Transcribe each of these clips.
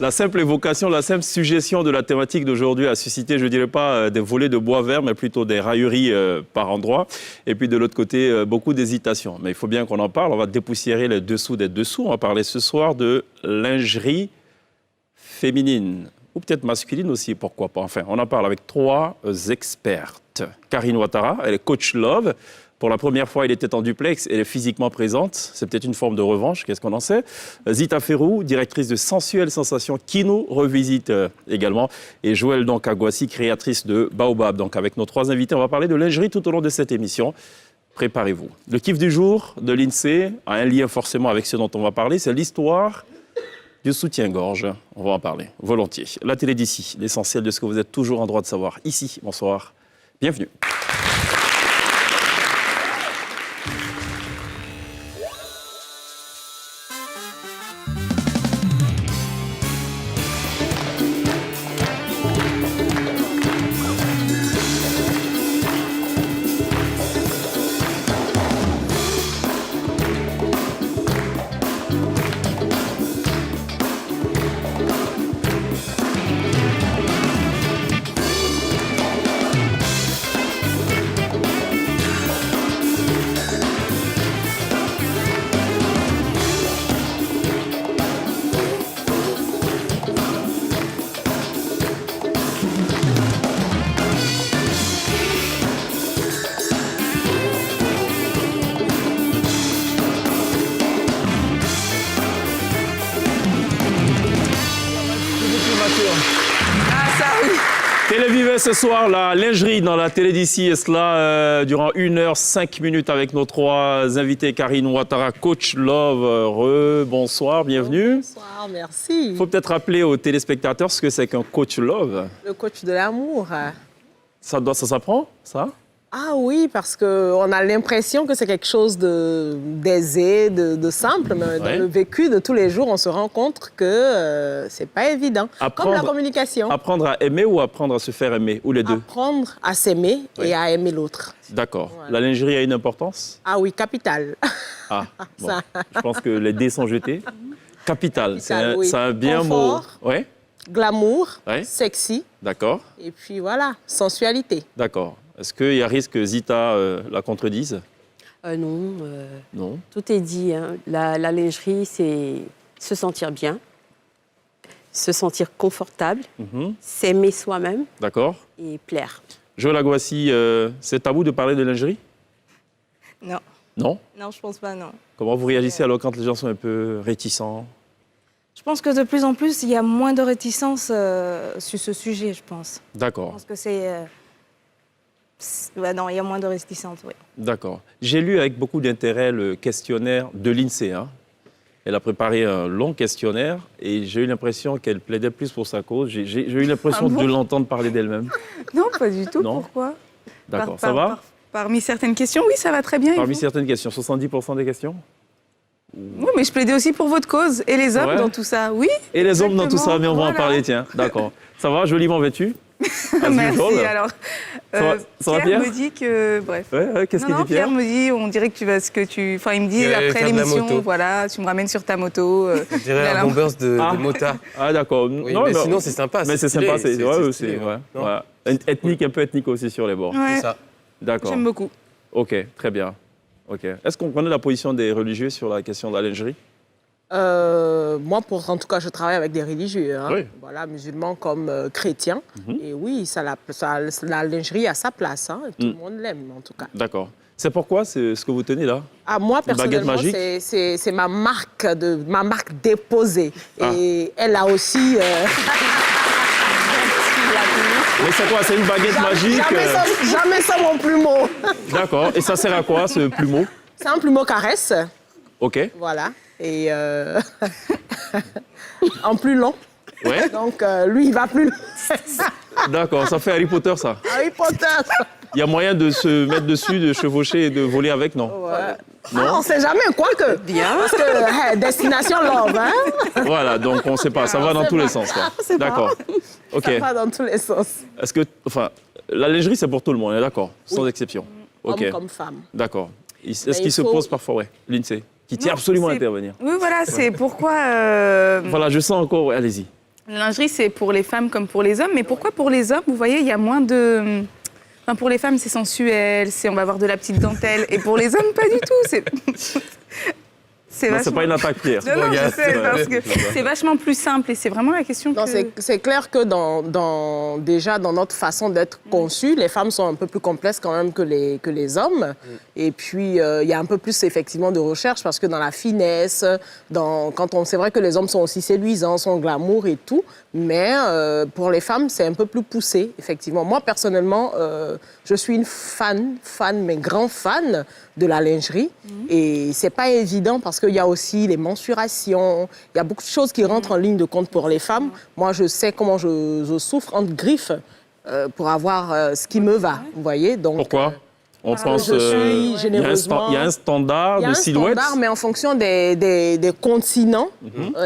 La simple évocation, la simple suggestion de la thématique d'aujourd'hui a suscité, je ne dirais pas des volets de bois vert, mais plutôt des railleries par endroits. Et puis de l'autre côté, beaucoup d'hésitations. Mais il faut bien qu'on en parle. On va dépoussiérer les dessous des dessous. On va parler ce soir de lingerie féminine. Ou peut-être masculine aussi, pourquoi pas. Enfin, on en parle avec 3 expertes. Karine Ouattara, elle est coach love. Pour la première fois, elle était en duplex, elle est physiquement présente. C'est peut-être une forme de revanche, qu'est-ce qu'on en sait. Zita Ferrou, directrice de Sensuelles Sensations, qui nous revisite également. Et Joëlle Agouassi, créatrice de Baobab. Donc avec nos 3 invités, on va parler de lingerie tout au long de cette émission. Préparez-vous. Le kiff du jour de l'INSEE a un lien forcément avec ce dont on va parler. C'est l'histoire du soutien-gorge. On va en parler volontiers. La télé d'ici, l'essentiel de ce que vous êtes toujours en droit de savoir. Ici, bonsoir, bienvenue. Télévivé ce soir, la lingerie dans la télé d'ici, et cela durant 1h05 avec nos 3 invités. Karine Ouattara, coach love, bonsoir, bienvenue. Bonsoir, merci. Il faut peut-être rappeler aux téléspectateurs ce que c'est qu'un coach love. Le coach de l'amour. Ça s'apprend, ça? Ah oui, parce qu'on a l'impression que c'est quelque chose d'aisé, de simple, mais dans le vécu de tous les jours, on se rend compte que c'est pas évident. Comme la communication. Apprendre à aimer ou apprendre à se faire aimer, ou les deux? Apprendre à s'aimer et à aimer l'autre. D'accord. Voilà. La lingerie a une importance? Ah oui, capitale. Ah, bon. Je pense que les dés sont jetés. Capitale, c'est un bien confort, mot. Ouais. Glamour, sexy. D'accord. Et puis voilà, sensualité. D'accord. Est-ce qu'il y a risque que Zita la contredise? Non. Non. Tout est dit. Hein. La lingerie, c'est se sentir bien, se sentir confortable, s'aimer soi-même. D'accord. Et plaire. Joëlle Agouassi, c'est tabou de parler de lingerie? Non. Non? Non, je pense pas, non. Comment vous réagissez alors quand les gens sont un peu réticents? Je pense que de plus en plus, il y a moins de réticence sur ce sujet, je pense. D'accord. Je pense que c'est... non, il y a moins de réticence, oui. D'accord. J'ai lu avec beaucoup d'intérêt le questionnaire de l'INSEE. Hein. Elle a préparé un long questionnaire et j'ai eu l'impression qu'elle plaidait plus pour sa cause. J'ai eu l'impression de l'entendre parler d'elle-même. Non, pas du tout. Non. Pourquoi? D'accord. Ça va? Parmi certaines questions, oui, ça va très bien. Parmi certaines questions, 70% des questions? Oui, mais je plaidais aussi pour votre cause. Et les hommes dans tout ça, oui. Et les hommes dans tout ça, mais on va en parler, tiens. D'accord. Ça va, joliment vêtu? Merci. Alors, Pierre me dit que... Bref. Qu'est-ce qu'il dit, Pierre? Pierre me dit, on dirait que tu vas... Enfin, il me dit, après l'émission, voilà, tu me ramènes sur ta moto. Je dirais un bon burst de motard. Ah, d'accord. Oui, non, mais sinon, c'est sympa. Mais c'est sympa, c'est stylé, ouais. Ethnique, un peu ethnique aussi sur les bords. Ouais. C'est ça. D'accord. J'aime beaucoup. OK, très bien. OK. Est-ce qu'on connaît la position des religieux sur la question de la lingerie? Moi, en tout cas, je travaille avec des religieux, hein. Oui. Voilà, musulmans comme chrétiens. Et oui, la lingerie a sa place, hein. Tout le monde l'aime, en tout cas. D'accord. C'est pourquoi c'est ce que vous tenez là? Ah, moi, personnellement, c'est ma marque déposée. Et elle a aussi... Mais c'est quoi? C'est une baguette magique? Jamais sans mon plumeau. D'accord. Et ça sert à quoi, ce plumeau? C'est un plumeau caresse. OK. Voilà. Et en plus long. Ouais. Donc, lui, il va plus loin. D'accord. Ça fait Harry Potter, ça? Harry Potter. Il y a moyen de se mettre dessus, de chevaucher et de voler avec, non? Ouais. Non. Ah, on ne sait jamais, quoique. Bien. Parce que destination love, hein? Voilà, donc on ne sait pas. Ça va dans tous les sens, quoi. D'accord. OK. Ça va dans tous les sens. Est-ce que... Enfin, la lingerie, c'est pour tout le monde, on est d'accord? Sans exception. OK. Homme comme femme. D'accord. Est-ce qu'il se pose parfois, l'INSEE, qui tient absolument à intervenir? Oui, voilà, c'est pourquoi... Voilà, je sens encore... Allez-y. La lingerie, c'est pour les femmes comme pour les hommes. Mais pourquoi pour les hommes, vous voyez, il y a moins de... Enfin, pour les femmes, c'est sensuel, on va avoir de la petite dentelle. Et pour les hommes, pas du tout. C'est pas une attaque, Pierre. Non, je sais, parce que c'est vachement plus simple et c'est vraiment la question non, que... C'est clair que déjà dans notre façon d'être conçus, les femmes sont un peu plus complexes quand même que les hommes. Et puis, il y a un peu plus effectivement de recherche parce que dans la finesse, c'est vrai que les hommes sont aussi séduisants, sont glamour et tout, mais pour les femmes, c'est un peu plus poussé, effectivement. Moi, personnellement, je suis une mais grand fan de la lingerie. Et c'est pas évident parce qu'il y a aussi les mensurations, il y a beaucoup de choses qui rentrent en ligne de compte pour les femmes. Moi, je sais comment je souffre entre griffes pour avoir ce qui me va, vous voyez. Donc, pourquoi on pense généreusement. Il y a un standard de silhouette. Il y a un standard, mais en fonction des continents,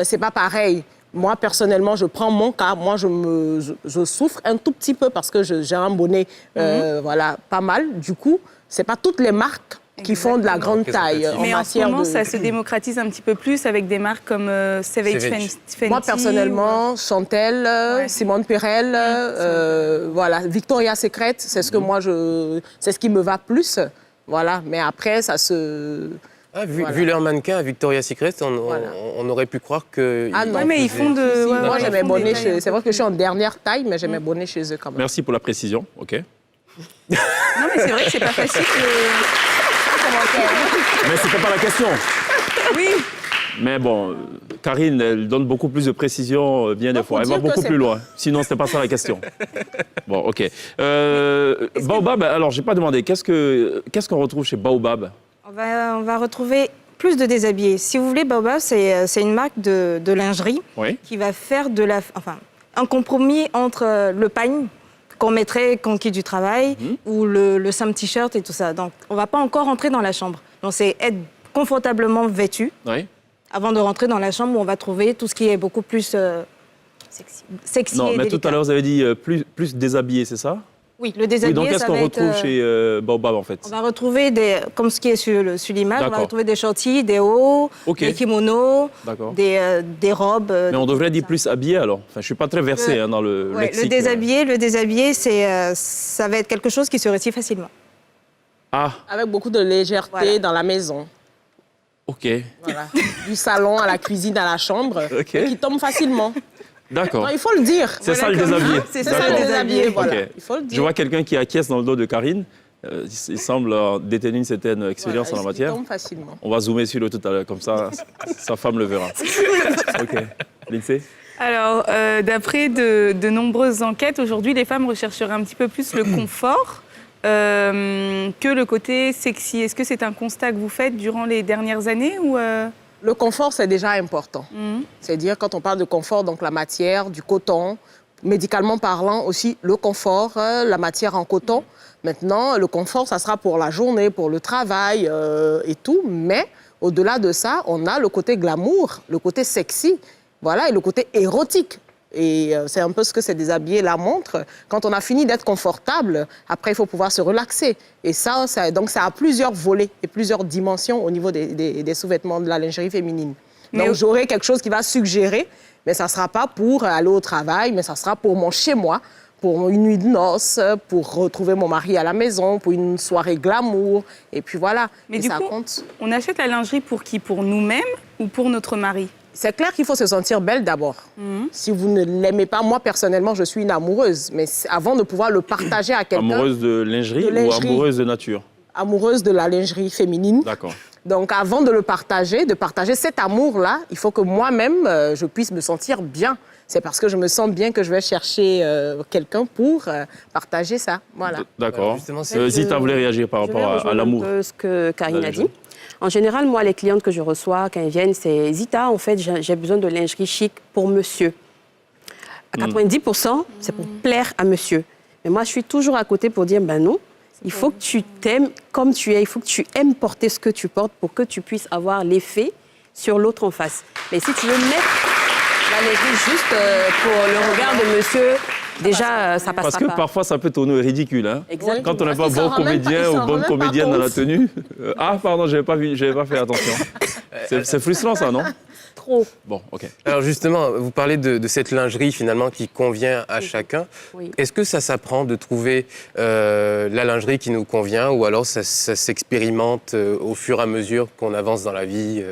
c'est pas pareil. Moi, personnellement, je prends mon cas. Moi, je souffre un tout petit peu parce que j'ai un bonnet, voilà, pas mal. Du coup, c'est pas toutes les marques qui font de la grande taille. Mais en ce moment, ça se démocratise un petit peu plus avec des marques comme Savage Fenty. Moi, personnellement, Chantel, Simone Perel, voilà, Victoria's Secret, c'est ce que moi, c'est ce qui me va plus. Voilà, mais après, ça se... Vu leur mannequin à Victoria's Secret, on aurait pu croire que... Ah non, mais ils font de... moi, j'ai mes bonnets chez... C'est vrai que je suis en dernière taille, mais j'ai mes bonnets chez eux quand même. Merci pour la précision, OK. Non, mais c'est vrai que c'est pas facile Mais c'était pas la question. Oui. Mais bon, Karine, elle donne beaucoup plus de précision bien des fois. Elle va beaucoup plus loin. Sinon, c'était pas ça la question. Bon, OK. Baobab, alors, j'ai pas demandé. Qu'est-ce qu'on retrouve chez Baobab? On va retrouver plus de déshabillés. Si vous voulez, Baobab, c'est une marque de lingerie qui va faire un compromis entre le pagne qu'on mettrait quand on quitte du travail ou le simple t-shirt et tout ça. Donc, on ne va pas encore rentrer dans la chambre. Donc, c'est être confortablement vêtu avant de rentrer dans la chambre où on va trouver tout ce qui est beaucoup plus sexy non, et mais délicat. Tout à l'heure, vous avez dit plus déshabillé, c'est ça? Oui, le déshabillé, donc, qu'est-ce qu'on retrouve chez Baobab, en fait? On va retrouver, comme ce qui est sur l'image, on va retrouver des shorties, des hauts, des kimonos, des robes. Mais on devrait dire plus habillé, alors. Enfin, je ne suis pas très versé dans le lexique. Le déshabillé, ça va être quelque chose qui se réussit facilement. Ah. Avec beaucoup de légèreté dans la maison. OK. Voilà. Du salon à la cuisine, à la chambre, qui tombe facilement. D'accord. Non, il faut le dire. C'est ça le déshabillé. C'est ça le déshabillé, voilà. Okay. Il faut le dire. Je vois quelqu'un qui acquiesce dans le dos de Karine. Il semble détenir une certaine expérience en la matière. Il tombe facilement. On va zoomer sur le tout à l'heure, comme ça, sa femme le verra. OK. Lindsay? Alors, d'après de nombreuses enquêtes, aujourd'hui, les femmes rechercheraient un petit peu plus le confort que le côté sexy. Est-ce que c'est un constat que vous faites durant les dernières années ou Le confort, c'est déjà important. C'est-à-dire, quand on parle de confort, donc la matière, du coton, médicalement parlant aussi, le confort, la matière en coton. Maintenant, le confort, ça sera pour la journée, pour le travail et tout. Mais au-delà de ça, on a le côté glamour, le côté sexy, voilà, et le côté érotique. Et c'est un peu ce que ces déshabillés là montrent. Quand on a fini d'être confortable, après, il faut pouvoir se relaxer. Et donc, ça a plusieurs volets et plusieurs dimensions au niveau des sous-vêtements de la lingerie féminine. Donc, j'aurai quelque chose qui va suggérer, mais ça ne sera pas pour aller au travail, mais ça sera pour mon chez-moi, pour une nuit de noces, pour retrouver mon mari à la maison, pour une soirée glamour. Et puis voilà. Mais du coup, on achète la lingerie pour qui? Pour nous-mêmes ou pour notre mari? C'est clair qu'il faut se sentir belle d'abord. Si vous ne l'aimez pas, moi personnellement, je suis une amoureuse. Mais avant de pouvoir le partager à quelqu'un... Amoureuse de lingerie ou amoureuse de nature? Amoureuse de la lingerie féminine. D'accord. Donc avant de le partager, de partager cet amour-là, il faut que moi-même, je puisse me sentir bien. C'est parce que je me sens bien que je vais chercher quelqu'un pour partager ça. Voilà. D'accord. Zita voulait réagir par rapport à l'amour. Ce que Karine a dit. En général, moi, les clientes que je reçois quand elles viennent, c'est Zita, en fait, j'ai besoin de lingerie chic pour monsieur. À 90%, c'est pour plaire à monsieur. Mais moi, je suis toujours à côté pour dire, ben non, il faut que tu t'aimes comme tu es, il faut que tu aimes porter ce que tu portes pour que tu puisses avoir l'effet sur l'autre en face. Mais si tu veux mettre la lingerie juste pour le regard de monsieur, déjà, ça passe pas. Parce que parfois, ça peut tourner ridicule. Hein. Exactement. Quand on n'est pas bon comédien ou bonne comédienne dans la tenue. Ah, pardon, je n'avais pas fait attention. C'est frustrant, ça, non? Trop. Bon, OK. Alors justement, vous parlez de cette lingerie finalement qui convient à chacun. Oui. Est-ce que ça s'apprend de trouver la lingerie qui nous convient ou alors ça s'expérimente au fur et à mesure qu'on avance dans la vie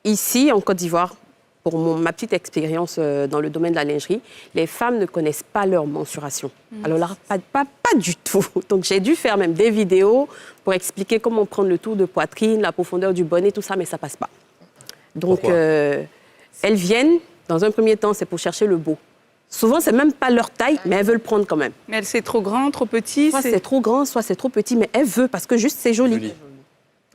Ici, en Côte d'Ivoire, pour ma petite expérience dans le domaine de la lingerie, les femmes ne connaissent pas leur mensuration. Alors là, pas du tout. Donc j'ai dû faire même des vidéos pour expliquer comment prendre le tour de poitrine, la profondeur du bonnet, tout ça, mais ça passe pas. Donc elles viennent, dans un premier temps, c'est pour chercher le beau. Souvent, c'est même pas leur taille, mais elles veulent prendre quand même. Mais c'est trop grand, trop petit. Soit c'est trop grand, soit c'est trop petit, mais elle veut parce que juste c'est joli.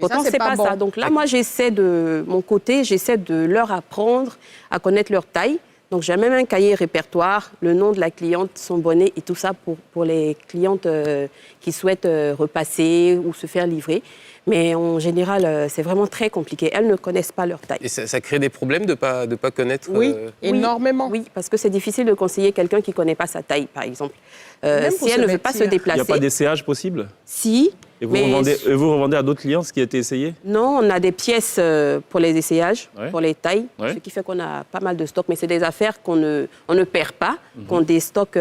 Pourtant, c'est pas ça. Donc là, moi, j'essaie de mon côté, j'essaie de leur apprendre à connaître leur taille. Donc j'ai même un cahier répertoire, le nom de la cliente, son bonnet et tout ça pour les clientes qui souhaitent repasser ou se faire livrer. Mais en général, c'est vraiment très compliqué. Elles ne connaissent pas leur taille. Et ça crée des problèmes de pas connaître Oui, énormément. Oui, parce que c'est difficile de conseiller quelqu'un qui ne connaît pas sa taille, par exemple. Si elle ne veut pas se déplacer... Il n'y a pas d'essayage possible? Si. Et vous revendez à d'autres clients ce qui a été essayé? Non, on a des pièces pour les essayages, pour les tailles, ce qui fait qu'on a pas mal de stocks. Mais c'est des affaires qu'on ne perd pas, qu'on déstocke...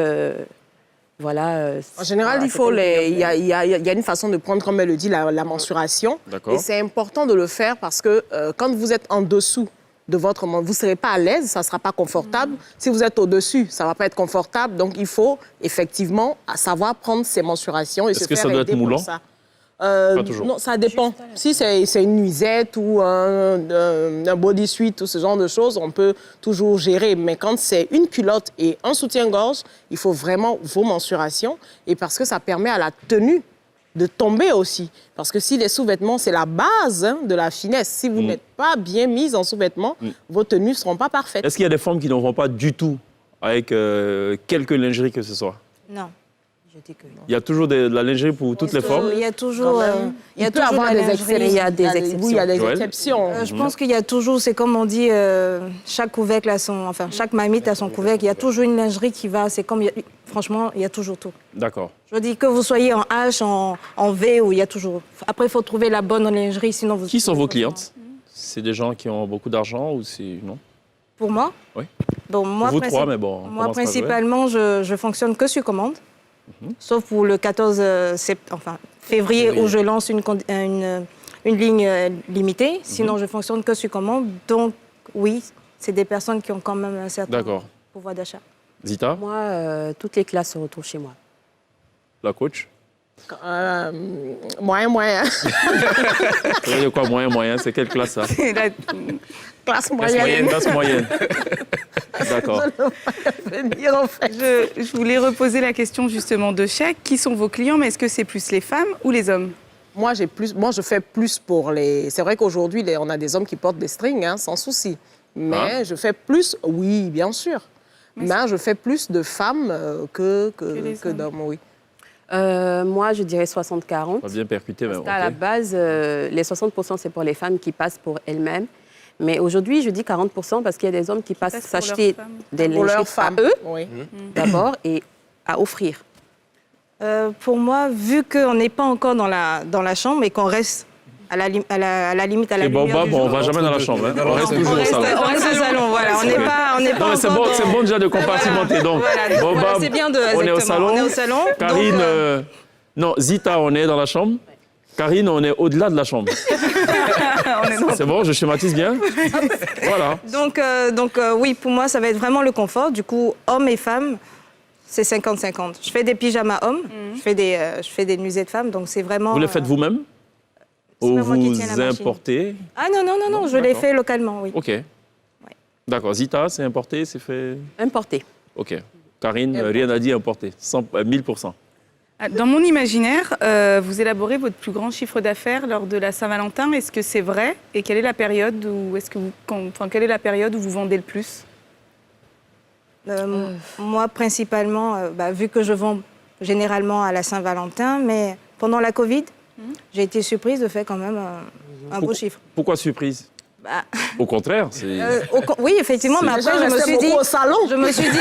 Voilà, en général, il y a une façon de prendre, comme elle le dit, la mensuration. Et c'est important de le faire parce que quand vous êtes en dessous de votre vous ne serez pas à l'aise, ça ne sera pas confortable. Si vous êtes au-dessus, ça ne va pas être confortable. Donc, il faut effectivement savoir prendre ses mensurations et se faire aider. Est-ce que ça doit être moulant? Pas toujours. Non, ça dépend. Si c'est une nuisette ou un bodysuit ou ce genre de choses, on peut toujours gérer. Mais quand c'est une culotte et un soutien-gorge, il faut vraiment vos mensurations. Et parce que ça permet à la tenue de tomber aussi. Parce que si les sous-vêtements, c'est la base de la finesse. Si vous n'êtes pas bien mise en sous-vêtements, vos tenues ne seront pas parfaites. Est-ce qu'il y a des femmes qui n'en vont pas du tout avec quelque lingerie que ce soit? Non. Il y a toujours de la lingerie pour toutes les formes? Il y a toujours, il peut y avoir des exceptions. Il y a des exceptions. Oui, il y a des exceptions. Je pense qu'il y a toujours, c'est comme on dit, chaque couvercle a son, enfin, chaque marmite a son couvercle. Il y a toujours une lingerie qui va, c'est comme, franchement, il y a toujours tout. D'accord. Je dis que vous soyez en H, en V, ou il y a toujours. Après, il faut trouver la bonne lingerie, sinon vous... Qui sont vos clientes? C'est des gens qui ont beaucoup d'argent ou c'est... Non? Pour moi? Oui. Bon, moi, vous trois, mais bon... Moi, principalement, je fonctionne que sur commande. Sauf pour le 14 février où je lance une ligne limitée. Sinon, je fonctionne que sur commande. Donc, oui, c'est des personnes qui ont quand même un certain pouvoir d'achat. Zita? Moi, toutes les classes se retrouvent chez moi. La coach? Moyen. Vous voyez quoi, moyen? C'est quelle classe, ça? Classe moyenne. Classe moyenne. D'accord. Je voulais reposer la question justement de chèque. Qui sont vos clients, mais est-ce que c'est plus les femmes ou les hommes? Moi, je fais plus pour les... C'est vrai qu'aujourd'hui, on a des hommes qui portent des strings, hein, sans souci. Mais je fais plus, oui, bien sûr. Mais je fais plus de femmes que d'hommes, oui. Moi, je dirais 60-40. On va bien percuter. Parce qu'à la base, les 60%, c'est pour les femmes qui passent pour elles-mêmes. Mais aujourd'hui, je dis 40% parce qu'il y a des hommes qui passent s'acheter des lingeries à eux, d'abord, et à offrir. Pour moi, vu qu'on n'est pas encore dans la chambre et qu'on reste à la limite à la lumière du jour. On ne va jamais dans la chambre. Hein. On reste toujours au salon. On reste au salon, voilà. On n'est pas c'est bon déjà de compartimenter. Donc, voilà, c'est bien on est au salon. Karine, non, Zita, on est dans la chambre. Karine, on est au-delà de la chambre. C'est bon, je schématise bien. Voilà. Donc oui, pour moi, ça va être vraiment le confort. Du coup, hommes et femmes, c'est 50-50. Je fais des pyjamas hommes, je fais des nuisettes femmes, donc c'est vraiment... Vous les faites vous-même? Ou vous importez? Ah non, je les fais localement, oui. OK. Ouais. D'accord. Zita, c'est importé, c'est fait... Importé. OK. Karine, rien à dire, importé. 1000%. Dans mon imaginaire, vous élaborez votre plus grand chiffre d'affaires lors de la Saint-Valentin. Est-ce que c'est vrai? Et quelle est la période où vous vendez le plus? Moi, principalement, vu que je vends généralement à la Saint-Valentin, mais pendant la Covid, j'ai été surprise de faire quand même un beau chiffre. Pourquoi surprise? Au contraire, c'est... Oui, effectivement, mais après, je me suis dit... au salon. Je me suis dit...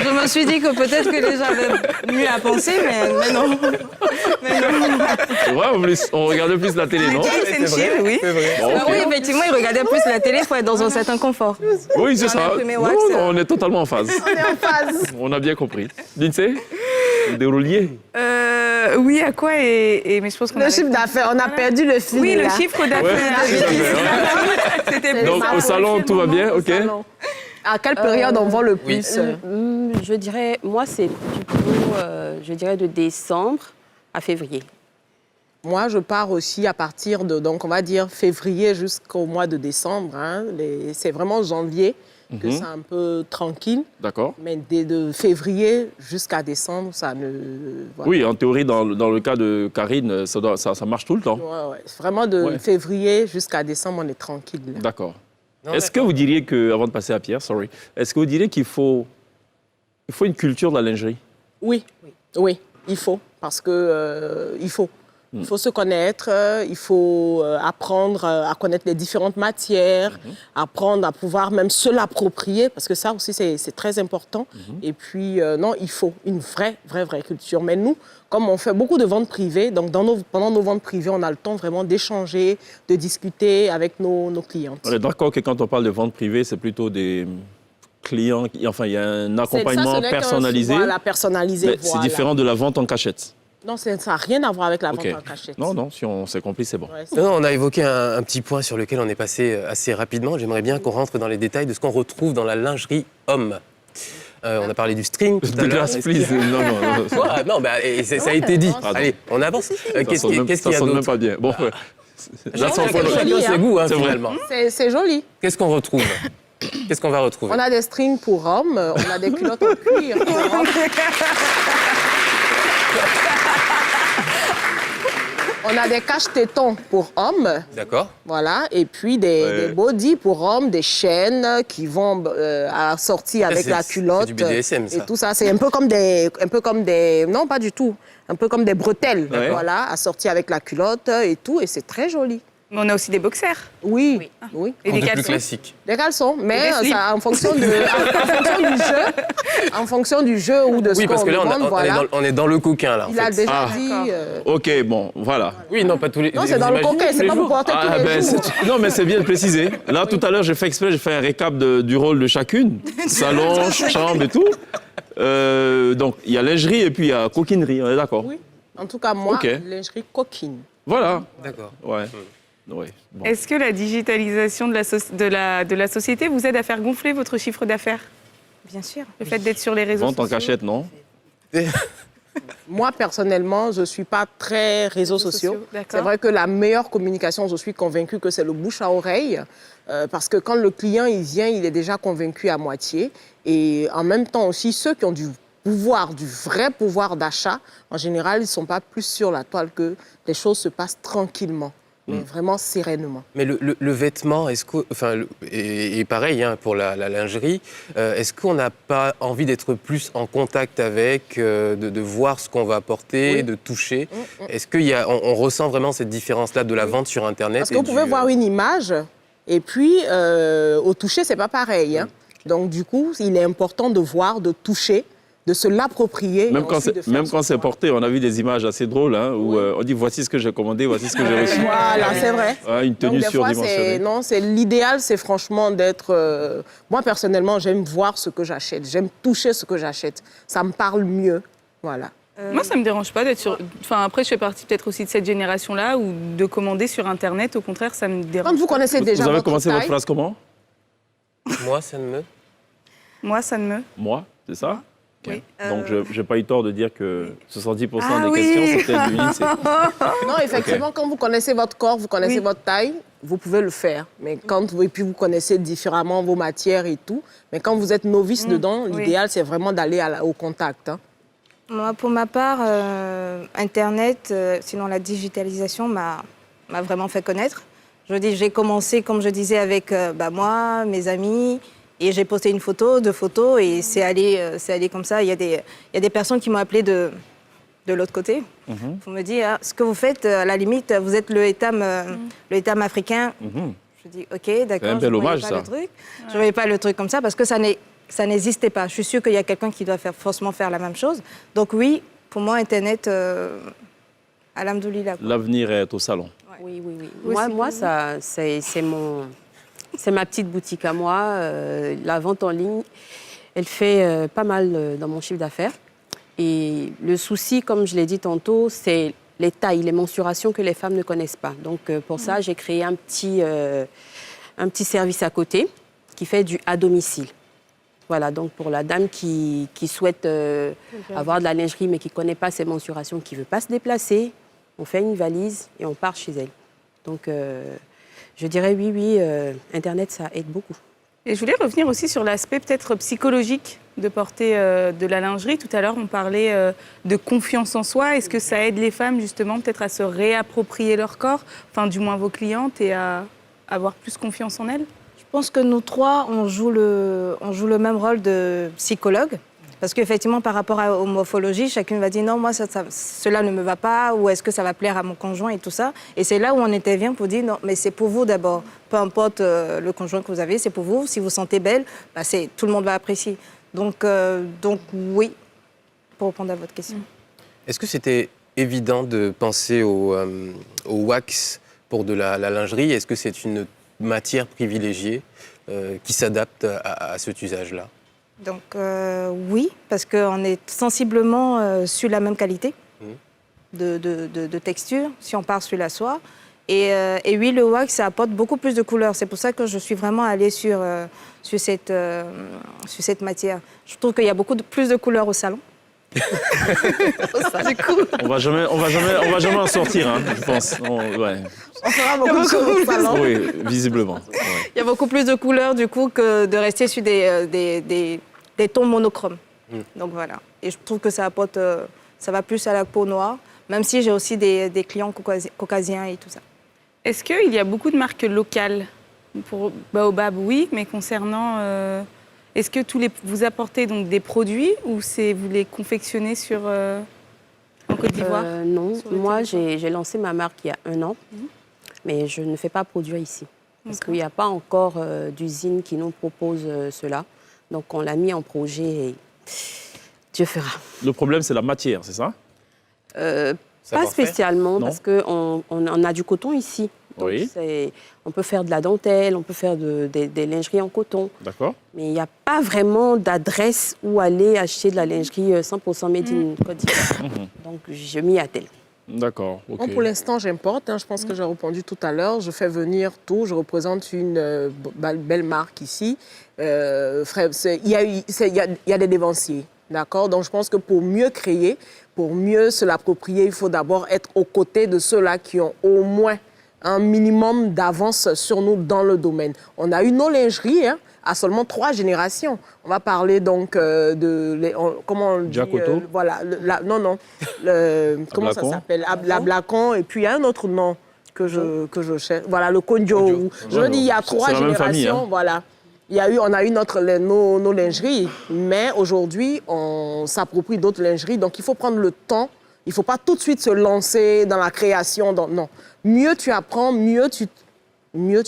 Je me suis dit que peut-être que les gens avaient mieux à penser, mais non. C'est vrai, on regardait plus la télé, non? C'est chill, oui. Bon, okay. Oui, effectivement, ils regardaient plus la télé, il faut être dans un certain confort. Oui, c'est ça. Non, on est totalement en phase. On est en phase. On a bien compris. Lindsay, vous dérouliez? Oui, à quoi mais je pense qu'on Le chiffre d'affaires, on a perdu le fil. Oui, là. le chiffre d'affaires. C'était Donc, au salon, tout va bien, OK? À quelle période on vend le plus? Je dirais, moi, c'est plutôt, je dirais, de décembre à février. Moi, je pars aussi à partir de, donc on va dire février jusqu'au mois de décembre. Hein. C'est vraiment janvier que c'est un peu tranquille. D'accord. Mais de février jusqu'à décembre, ça ne... Voilà. Oui, en théorie, dans le cas de Karine, ça marche tout le temps. Ouais. Vraiment de février jusqu'à décembre, on est tranquille. D'accord. Est-ce que vous diriez que, avant de passer à Pierre, est-ce que vous diriez qu'il faut une culture de la lingerie? Oui, il faut. Parce que il faut. Il faut se connaître, il faut apprendre à connaître les différentes matières, apprendre à pouvoir même se l'approprier, parce que ça aussi, c'est très important. Et puis, non, il faut une vraie culture. Mais nous, comme on fait beaucoup de ventes privées, donc pendant nos ventes privées, on a le temps vraiment d'échanger, de discuter avec nos clientes. On est d'accord que quand on parle de vente privée, c'est plutôt des clients, enfin, il y a un accompagnement personnalisé. Voilà, personnalisé. Mais c'est différent de la vente en cachette. Non, ça n'a rien à voir avec la vente en cachette. Non, si on s'est compris, c'est bon. Ouais, non, on a évoqué un petit point sur lequel on est passé assez rapidement. J'aimerais bien qu'on rentre dans les détails de ce qu'on retrouve dans la lingerie homme. On a parlé du string tout à l'heure. Non, ça a été dit. Allez, on avance. Qu'est-ce qu'il y a d'autre? Ça sonne même pas bien. Bon, chacun ses goûts, finalement. C'est joli. Qu'est-ce qu'on retrouve? Qu'est-ce qu'on va retrouver? On a des strings pour hommes, on a des culottes en cuir pour hommes. On a des cache-tétons pour hommes. D'accord. Voilà. Et puis des bodys pour hommes, des chaînes qui vont assorties avec la culotte. C'est du BDSM, ça. Et tout ça. C'est un peu comme des... Non, pas du tout. Un peu comme des bretelles. Voilà, assorties avec la culotte et tout. Et c'est très joli. Mais on a aussi des boxers. Oui. Et des caleçons. Plus classiques. Des caleçons, mais ça, en fonction du jeu, en fonction du jeu ou de ce qu'on demande. Oui, parce que là, on est dans le coquin, là. Il a déjà dit... OK, bon, voilà. Oui, non, pas tous les... Non, c'est dans le coquin, c'est pas pour porter tous les jours. Non, mais c'est bien de préciser. Là, tout à l'heure, j'ai fait exprès, j'ai fait un récap du rôle de chacune. Salon, chambre et tout. Donc, il y a lingerie et puis il y a coquinerie, on est d'accord? Oui. En tout cas, moi, lingerie coquine. Voilà. D'accord. Ouais. Oui, bon. Est-ce que la digitalisation de la société vous aide à faire gonfler votre chiffre d'affaires? Bien sûr. Le fait d'être sur les réseaux sociaux. Vente en cachette, non? Moi, personnellement, je ne suis pas très réseaux sociaux. C'est vrai que la meilleure communication, je suis convaincue que c'est le bouche à oreille. Parce que quand le client il vient, il est déjà convaincu à moitié. Et en même temps aussi, ceux qui ont du vrai pouvoir d'achat, en général, ils ne sont pas plus sur la toile que les choses se passent tranquillement. Mais vraiment sereinement. Mais le vêtement, est-ce que, et pareil pour la lingerie, est-ce qu'on n'a pas envie d'être plus en contact avec, de voir ce qu'on va porter, de toucher? Est-ce qu'on ressent vraiment cette différence-là de la vente sur Internet? Parce que vous pouvez voir une image, et puis au toucher, c'est pas pareil. Hein. Donc du coup, il est important de voir, de toucher, de se l'approprier. Même quand c'est porté, on a vu des images assez drôles où on dit voici ce que j'ai commandé, voici ce que j'ai reçu. Voilà, c'est vrai. Une tenue surdimensionnée. Non, l'idéal, c'est franchement d'être... moi, personnellement, j'aime voir ce que j'achète. J'aime toucher ce que j'achète. Ça me parle mieux. Voilà. Moi, ça ne me dérange pas d'être sur... Enfin, après, je fais partie peut-être aussi de cette génération-là où de commander sur Internet, au contraire, ça me dérange. Quand vous connaissez déjà Vous avez votre commencé taille, votre phrase comment? Moi, ça ne me... Moi, ça ne me... Moi, c'est ça? Oui. Donc, je n'ai pas eu tort de dire que 70% des questions, c'était du lycée. Non, effectivement, quand vous connaissez votre corps, vous connaissez votre taille, vous pouvez le faire. Mais et puis vous connaissez différemment vos matières et tout. Mais quand vous êtes novice dedans, l'idéal, c'est vraiment d'aller au contact. Hein. Moi, pour ma part, Internet, sinon la digitalisation m'a vraiment fait connaître. J'ai commencé, comme je disais, avec moi, mes amis. Et j'ai posté une photo, 2 photos, et c'est allé comme ça. Il y a des personnes qui m'ont appelé de de l'autre côté. Vous me dites, ce que vous faites, à la limite, vous êtes le Etam africain. Je dis, OK, d'accord, je ne voyais pas le truc. Je ne voyais pas le truc comme ça parce que ça n'existait pas. Je suis sûre qu'il y a quelqu'un qui doit forcément faire la même chose. Donc oui, pour moi, Internet, alhamdoulilah. L'avenir est au salon. Oui. Moi c'est ma petite boutique à moi. La vente en ligne, elle fait pas mal dans mon chiffre d'affaires. Et le souci, comme je l'ai dit tantôt, c'est les tailles, les mensurations que les femmes ne connaissent pas. Donc, pour ça, j'ai créé un petit service à côté qui fait du à domicile. Voilà, donc pour la dame qui souhaite avoir de la lingerie mais qui ne connaît pas ses mensurations, qui ne veut pas se déplacer, on fait une valise et on part chez elle. Donc, je dirais oui, Internet, ça aide beaucoup. Et je voulais revenir aussi sur l'aspect peut-être psychologique de porter de la lingerie. Tout à l'heure, on parlait de confiance en soi. Est-ce que ça aide les femmes justement peut-être à se réapproprier leur corps, enfin du moins vos clientes, et à avoir plus confiance en elles? Je pense que nous trois, on joue le même rôle de psychologue. Parce qu'effectivement, par rapport aux morphologies, chacune va dire non, moi, cela ne me va pas, ou est-ce que ça va plaire à mon conjoint et tout ça. Et c'est là où on intervient pour dire non, mais c'est pour vous d'abord. Peu importe le conjoint que vous avez, c'est pour vous. Si vous vous sentez belle, bah, tout le monde va apprécier. Donc oui, pour répondre à votre question. Est-ce que c'était évident de penser au wax pour de la lingerie? Est-ce que c'est une matière privilégiée qui s'adapte à cet usage-là? Donc oui, parce qu'on est sensiblement sur la même qualité de texture, si on part sur la soie. Et oui, le wax, ça apporte beaucoup plus de couleurs. C'est pour ça que je suis vraiment allée sur cette matière. Je trouve qu'il y a plus de couleurs au salon. On va jamais en sortir, hein, je pense. On fera beaucoup de choses au salon. Oui, visiblement. Ouais. Il y a beaucoup plus de couleurs, du coup, que de rester sur des tons monochromes. Donc voilà. Et je trouve que ça apporte, ça va plus à la peau noire, même si j'ai aussi des clients caucasiens et tout ça. Est-ce qu'il y a beaucoup de marques locales? Pour Baobab, oui, mais concernant... est-ce que vous apportez donc des produits ou vous les confectionnez en Côte d'Ivoire? Non, moi j'ai lancé ma marque il y a 1 an, mais je ne fais pas produire ici. Parce qu'il n'y a pas encore d'usine qui nous propose cela. Donc on l'a mis en projet et Dieu fera. Le problème, c'est la matière, c'est ça? Pas spécialement, parce qu'on a du coton ici. Donc oui. On peut faire de la dentelle, on peut faire des lingeries en coton. D'accord. Mais il n'y a pas vraiment d'adresse où aller acheter de la lingerie 100% made in Côte d'Ivoire. Donc je m'y attelle. D'accord. Okay. Bon, pour l'instant, j'importe. Je pense que j'ai répondu tout à l'heure. Je fais venir tout. Je représente une belle marque ici. Il y a des dévanciers. D'accord? Donc je pense que pour mieux créer, pour mieux se l'approprier, il faut d'abord être aux côtés de ceux-là qui ont au moins un minimum d'avance sur nous dans le domaine. On a eu nos lingeries à seulement 3 générations. On va parler donc comment on dit Giacoto. voilà, comment ça s'appelle? Blacon, et puis il y a un autre nom que je cherche. Voilà, le Konjo. Je veux dire, il y a 3 générations, voilà. On a eu nos lingeries, mais aujourd'hui, on s'approprie d'autres lingeries. Donc, il faut prendre le temps. Il ne faut pas tout de suite se lancer dans la création. Non. Mieux tu apprends, mieux tu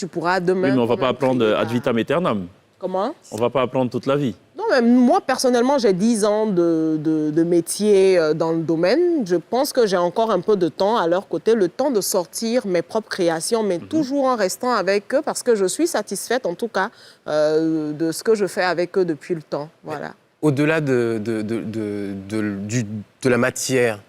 pourras demain... Oui, mais on ne va pas apprendre ad vitam aeternam. Comment? On ne va pas apprendre toute la vie. Non, mais moi, personnellement, j'ai 10 ans de métier dans le domaine. Je pense que j'ai encore un peu de temps à leur côté, le temps de sortir mes propres créations, mais toujours en restant avec eux, parce que je suis satisfaite, en tout cas, de ce que je fais avec eux depuis le temps. Voilà. Au-delà de la matière,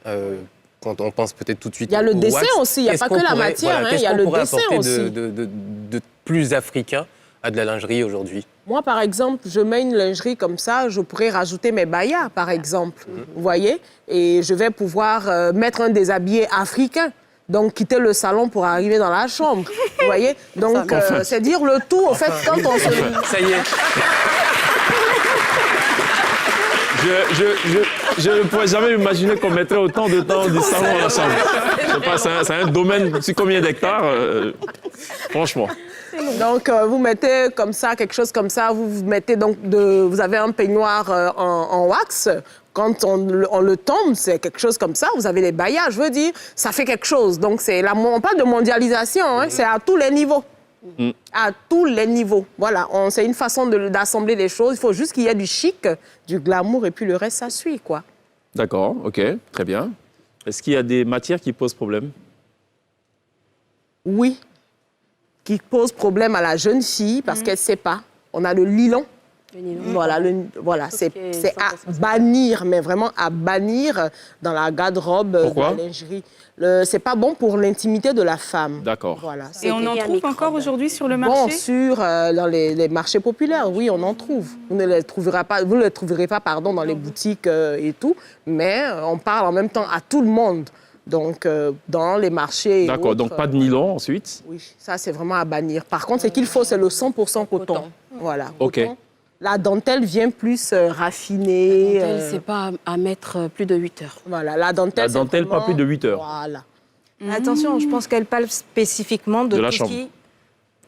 quand on pense peut-être tout de suite au wax... Il y a le dessin aussi, il n'y a pas que la matière, il y a le dessin aussi. de plus africain à de la lingerie aujourd'hui? Moi, par exemple, je mets une lingerie comme ça, je pourrais rajouter mes bayas, par exemple, vous voyez? Et je vais pouvoir mettre un déshabillé africain. Donc, quitter le salon pour arriver dans la chambre, vous voyez? Donc, c'est dire le tout, en fait, quand on se... Ça y est. Je ne pourrais jamais imaginer qu'on mettrait autant de temps du salon à la chambre. Je sais pas, c'est un domaine sur combien d'hectares, franchement. Donc, vous mettez comme ça, quelque chose comme ça, vous mettez donc vous avez un peignoir en wax. Quand on le tombe, c'est quelque chose comme ça. Vous avez les bailliages, je veux dire, ça fait quelque chose. Donc, on parle de mondialisation, hein, c'est à tous les niveaux. À tous les niveaux. Voilà, c'est une façon d'assembler les choses. Il faut juste qu'il y ait du chic, du glamour, et puis le reste, ça suit, quoi. D'accord, OK, très bien. Est-ce qu'il y a des matières qui posent problème? Oui, qui posent problème à la jeune fille parce qu'elle ne sait pas. On a le nylon. Voilà, c'est à bannir, mais vraiment à bannir dans la garde-robe, Pourquoi? de la lingerie. C'est pas bon pour l'intimité de la femme. D'accord. Voilà. Et on en trouve encore aujourd'hui sur le marché? Bon, dans les marchés populaires, oui, on en trouve. Vous ne les trouverez pas, dans les boutiques et tout, mais on parle en même temps à tout le monde. Donc, dans les marchés. D'accord, donc pas de nylon ensuite? Oui, ça, c'est vraiment à bannir. Par contre, c'est le 100% coton. Voilà. OK. Coton. La dentelle vient plus raffinée. La dentelle, c'est pas à mettre plus de 8 heures. Voilà, la dentelle, pas plus de 8 heures. Voilà. Attention, je pense qu'elle parle spécifiquement de la tout chambre. ce qui...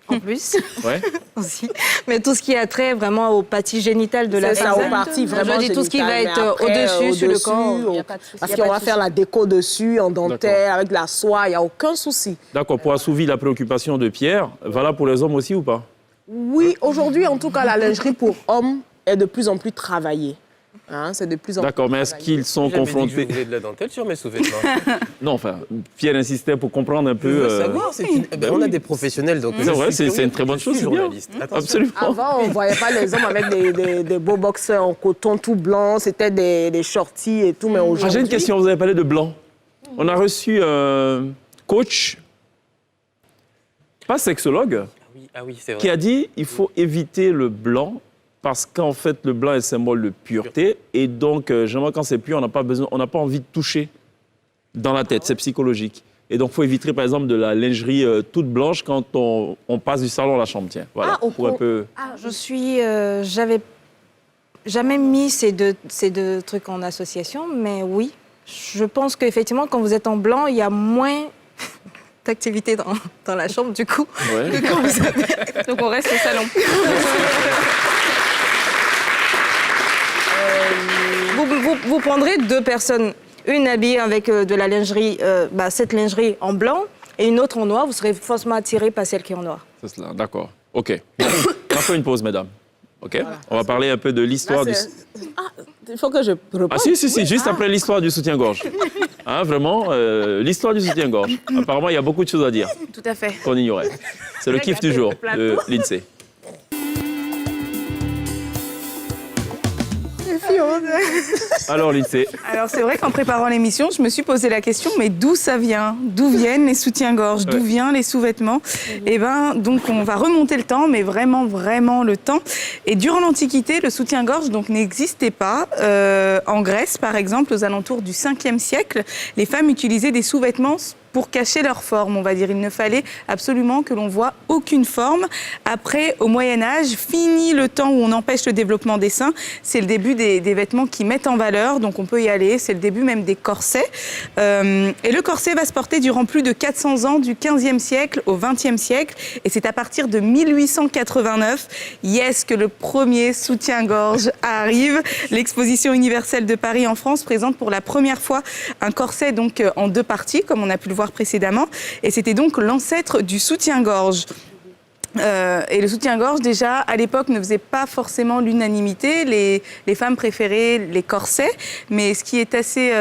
En plus, Ouais. aussi. Mais tout ce qui a trait vraiment aux parties génitales de la C'est ça, femme. aux parties vraiment Je dis tout ce qui va génitales, être mais après, au-dessus, sur le corps. Parce qu'on va faire la déco dessus, en dentelle, avec de la soie, il n'y a aucun souci. D'accord, pour assouvir la préoccupation de Pierre, voilà pour les hommes aussi ou pas? Oui, aujourd'hui, en tout cas, la lingerie pour hommes est de plus en plus travaillée. Hein, c'est de plus en plus. D'accord, mais est-ce qu'ils sont J'ai jamais dit que confrontés? je voulais de la dentelle sur mes sous-vêtements. Non, enfin, Pierre insistait pour comprendre un Je peu. veux savoir. On a des professionnels, donc. C'est vrai, c'est une très bonne chose, c'est bien. Journaliste. Attention. Absolument. Avant, on ne voyait pas les hommes avec des beaux boxers en coton tout blanc, c'était des shorties et tout, mais aujourd'hui... J'ai une question, vous avez parlé de blanc. On a reçu un coach, pas sexologue, Ah oui, c'est vrai. qui a dit qu'il faut éviter le blanc parce qu'en fait, le blanc est symbole de pureté. Et donc, généralement, quand c'est pur, on n'a pas envie de toucher dans la tête. C'est psychologique. Et donc, il faut éviter, par exemple, de la lingerie toute blanche quand on passe du salon à la chambre. Tiens, voilà. Pour un peu... J'avais jamais mis ces deux trucs en association, mais oui. Je pense qu'effectivement, quand vous êtes en blanc, il y a moins d'activité dans la chambre, du coup, Ouais. que quand vous avez... Donc on reste au salon. Vous prendrez deux personnes, une habillée avec de la lingerie, cette lingerie en blanc, et une autre en noir, vous serez forcément attiré par celle qui est en noir. C'est cela, d'accord. OK. On va faire une pause, mesdames. OK? Voilà, on va parler un peu de l'histoire du... il faut que je réponde. Ah si, juste après l'histoire du soutien-gorge. Hein, vraiment, l'histoire du soutien-gorge. Apparemment, il y a beaucoup de choses à dire. Tout à fait. Qu'on ignorait. C'est le kiff du jour de l'INSEE. Alors, l'INSEE. Alors, c'est vrai qu'en préparant l'émission, je me suis posé la question, mais d'où ça vient? D'où viennent les soutiens-gorge? D'où viennent les sous-vêtements? Eh bien, donc, on va remonter le temps, mais vraiment, vraiment le temps. Et durant l'Antiquité, le soutien-gorge donc n'existait pas. En Grèce, par exemple, aux alentours du 5e siècle, les femmes utilisaient des sous-vêtements pour cacher leur forme, on va dire. Il ne fallait absolument que l'on voie aucune forme. Après, au Moyen-Âge, fini le temps où on empêche le développement des seins. C'est le début des vêtements qui mettent en valeur, donc on peut y aller. C'est le début même des corsets. Et le corset va se porter durant plus de 400 ans, du 15e siècle au 20e siècle. Et c'est à partir de 1889, que le premier soutien-gorge arrive. L'Exposition universelle de Paris en France présente pour la première fois un corset donc en deux parties, comme on a pu le voir précédemment, et c'était donc l'ancêtre du soutien-gorge. Et le soutien-gorge, déjà, à l'époque, ne faisait pas forcément l'unanimité. Les femmes préféraient les corsets, mais ce qui est assez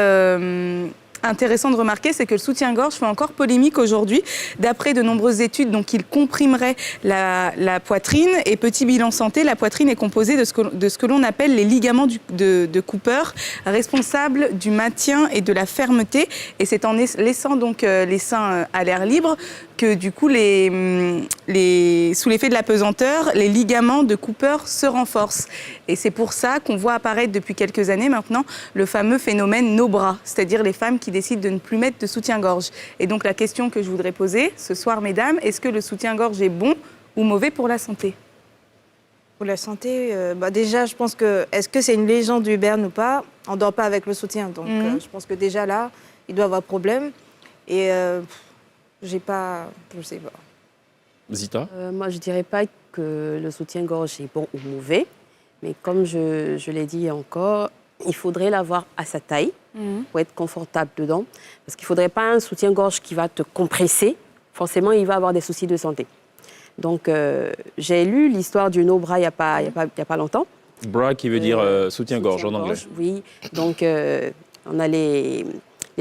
intéressant de remarquer, c'est que le soutien-gorge fait encore polémique aujourd'hui. D'après de nombreuses études, donc, il comprimerait la poitrine. Et petit bilan santé, la poitrine est composée de ce que l'on appelle les ligaments de Cooper, responsables du maintien et de la fermeté. Et c'est en laissant donc les seins à l'air libre que du coup, sous l'effet de la pesanteur, les ligaments de Cooper se renforcent. Et c'est pour ça qu'on voit apparaître depuis quelques années maintenant le fameux phénomène no bras, c'est-à-dire les femmes qui décident de ne plus mettre de soutien-gorge. Et donc la question que je voudrais poser ce soir, mesdames, est-ce que le soutien-gorge est bon ou mauvais pour la santé? Pour la santé, déjà, je pense que, est-ce que c'est une légende urbaine ou pas? On ne dort pas avec le soutien, donc je pense que déjà là, il doit y avoir problème. Et je sais pas. Zita? Moi, je dirais pas que le soutien-gorge est bon ou mauvais, mais comme je l'ai dit encore, il faudrait l'avoir à sa taille pour être confortable dedans. Parce qu'il ne faudrait pas un soutien-gorge qui va te compresser. Forcément, il va avoir des soucis de santé. Donc, j'ai lu l'histoire du no-bra il n'y a pas longtemps. Bra qui veut dire soutien-gorge en anglais. Oui, donc on a les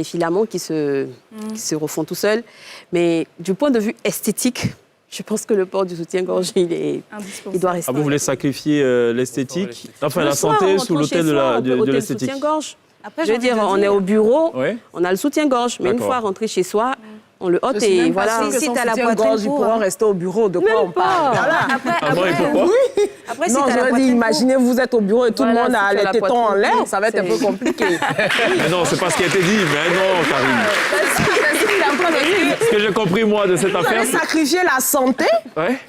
filaments qui se refont tout seuls. Mais du point de vue esthétique, je pense que le port du soutien-gorge, il doit rester. Ah, vous voulez sacrifier l'esthétique, enfin la santé, sous l'autel de l'esthétique? Je veux dire, on est au bureau, on a le soutien-gorge, mais une fois rentré chez soi, on le ôte et voilà. Si tu as la poitrine, ils pourront rester au bureau. De quoi on parle? Voilà. Après, non, je veux dire, imaginez, vous êtes au bureau et tout le monde a les tétons en l'air, ça va être un peu compliqué. Mais non, c'est pas ce qui a été dit. Mais non, Karine. Ce que j'ai compris, moi, de cette affaire... Vous allez sacrifier la santé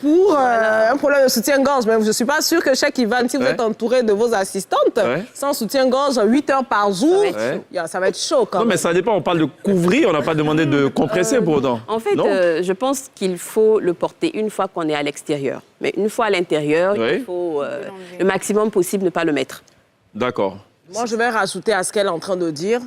pour un problème de soutien-gorge. Mais je ne suis pas sûre que chaque Ivan, si vous êtes entouré de vos assistantes, sans soutien-gorge, 8 heures par jour, ça va être chaud quand même. Non, mais ça dépend. On parle de couvrir, on n'a pas demandé de compresser pour autant. En fait, je pense qu'il faut le porter une fois qu'on est à l'extérieur. Mais une fois à l'intérieur, il faut le maximum possible ne pas le mettre. D'accord. Moi, je vais rajouter à ce qu'elle est en train de dire.